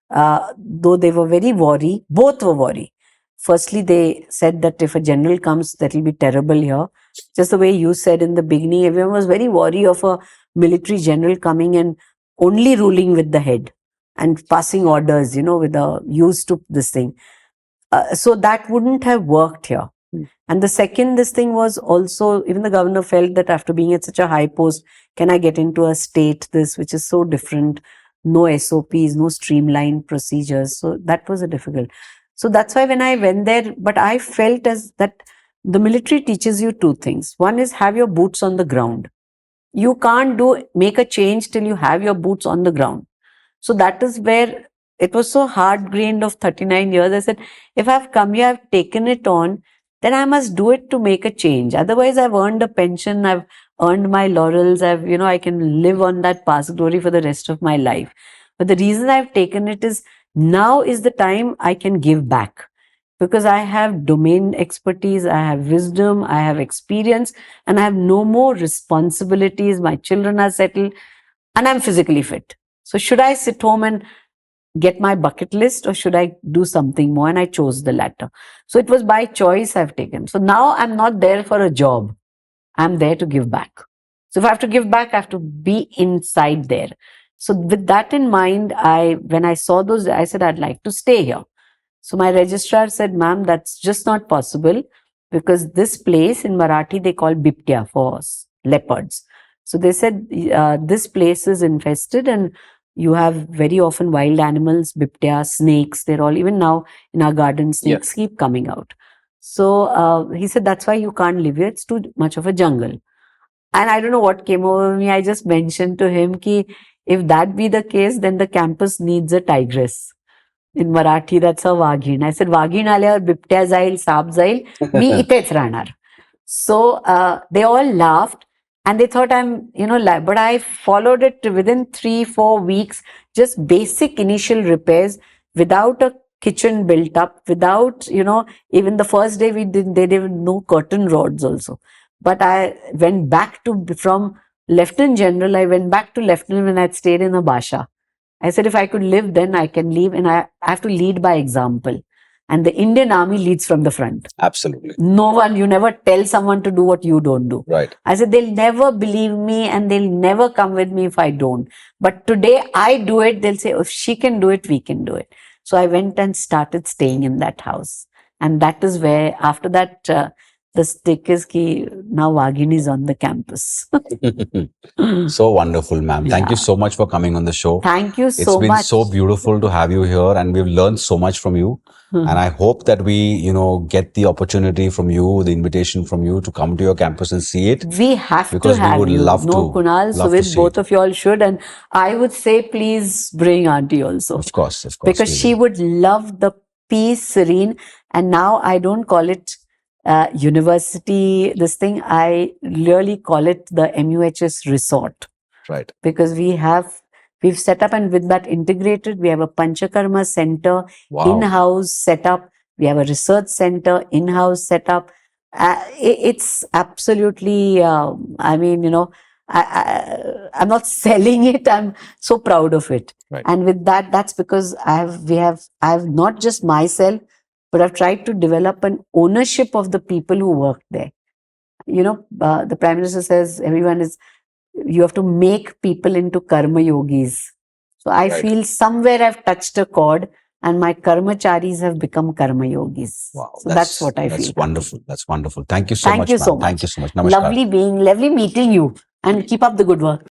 though they were very worried, both were worried. Firstly, they said that if a general comes, that will be terrible here. Just the way you said in the beginning, everyone was very worried of a military general coming and only ruling with the head and passing orders, used to this thing. So that wouldn't have worked here. And the second, this thing was also, even the governor felt that after being at such a high post, can I get into a state which is so different, no SOPs, no streamlined procedures. So that was a difficult. So that's why when I went there, but I felt as that the military teaches you two things. One is have your boots on the ground. You can't make a change till you have your boots on the ground. So that is where it was so hard-grained of 39 years. I said, if I've come here, I've taken it on, then I must do it to make a change. Otherwise, I've earned a pension, I've earned my laurels, I can live on that past glory for the rest of my life. But the reason I've taken it is now is the time I can give back. Because I have domain expertise, I have wisdom, I have experience, and I have no more responsibilities. My children are settled, and I'm physically fit. So should I sit home and get my bucket list, or should I do something more? And I chose the latter. So it was by choice I've taken. So now I'm not there for a job. I'm there to give back. So if I have to give back, I have to be inside there. So with that in mind, when I saw those, I said, I'd like to stay here. So my registrar said, ma'am, that's just not possible, because this place in Marathi, they call biptya for leopards. So they said, this place is infested and you have very often wild animals, biptya, snakes, they're all, even now in our garden, snakes keep coming out. So he said, that's why you can't live here. It's too much of a jungle. And I don't know what came over me. I just mentioned to him ki if that be the case, then the campus needs a tigress. In Marathi, that's a Waghin. I said, Waghin आल्यावर बिबट्या जाईल, shop जाईल, मी इथेच राहणार. So they all laughed and they thought but I followed it within 3-4 weeks, just basic initial repairs without a kitchen built up, without, even the first day they didn't no curtain rods also. But I went back from Lieutenant General, I went back to Lieutenant when I'd stayed in a Basha. I said, if I could live, then I can leave, and I have to lead by example. And the Indian Army leads from the front. Absolutely. No one, you never tell someone to do what you don't do. Right. I said, they'll never believe me and they'll never come with me if I don't. But today I do it, they'll say, if she can do it, we can do it. So I went and started staying in that house. And that is where, after that, the stick is ki now Wagini is on the campus. So wonderful, ma'am. Thank you Yeah. so much for coming on the show. Thank you It's so been much. so beautiful to have you here, and we've learned so much from you. And I hope that we, get the opportunity from you, the invitation from you to come to your campus and see it. We have Because to we have would you. love No, to- Kunal, love to Suved, see both it. of you all should. And I would say, please bring Auntie also. Of course. Because we she will. would love the peace, serene. And now I don't call it university, this thing. I really call it the MUHS resort. Right. Because we've set up, and with that integrated, we have a Panchakarma center, Wow. in-house setup. We have a research center, in-house setup. It's absolutely, I'm not selling it. I'm so proud of it. Right. And with that, that's because I've not just myself, but I've tried to develop an ownership of the people who work there. The Prime Minister says you have to make people into karma yogis. So I Right. feel somewhere I've touched a chord, and my karmacharis have become karma yogis. Wow. So that's what I feel. That's wonderful. That's wonderful. Thank you so Thank much, you so ma'am. Thank much. you so much. Namaskar. Lovely meeting you, and keep up the good work.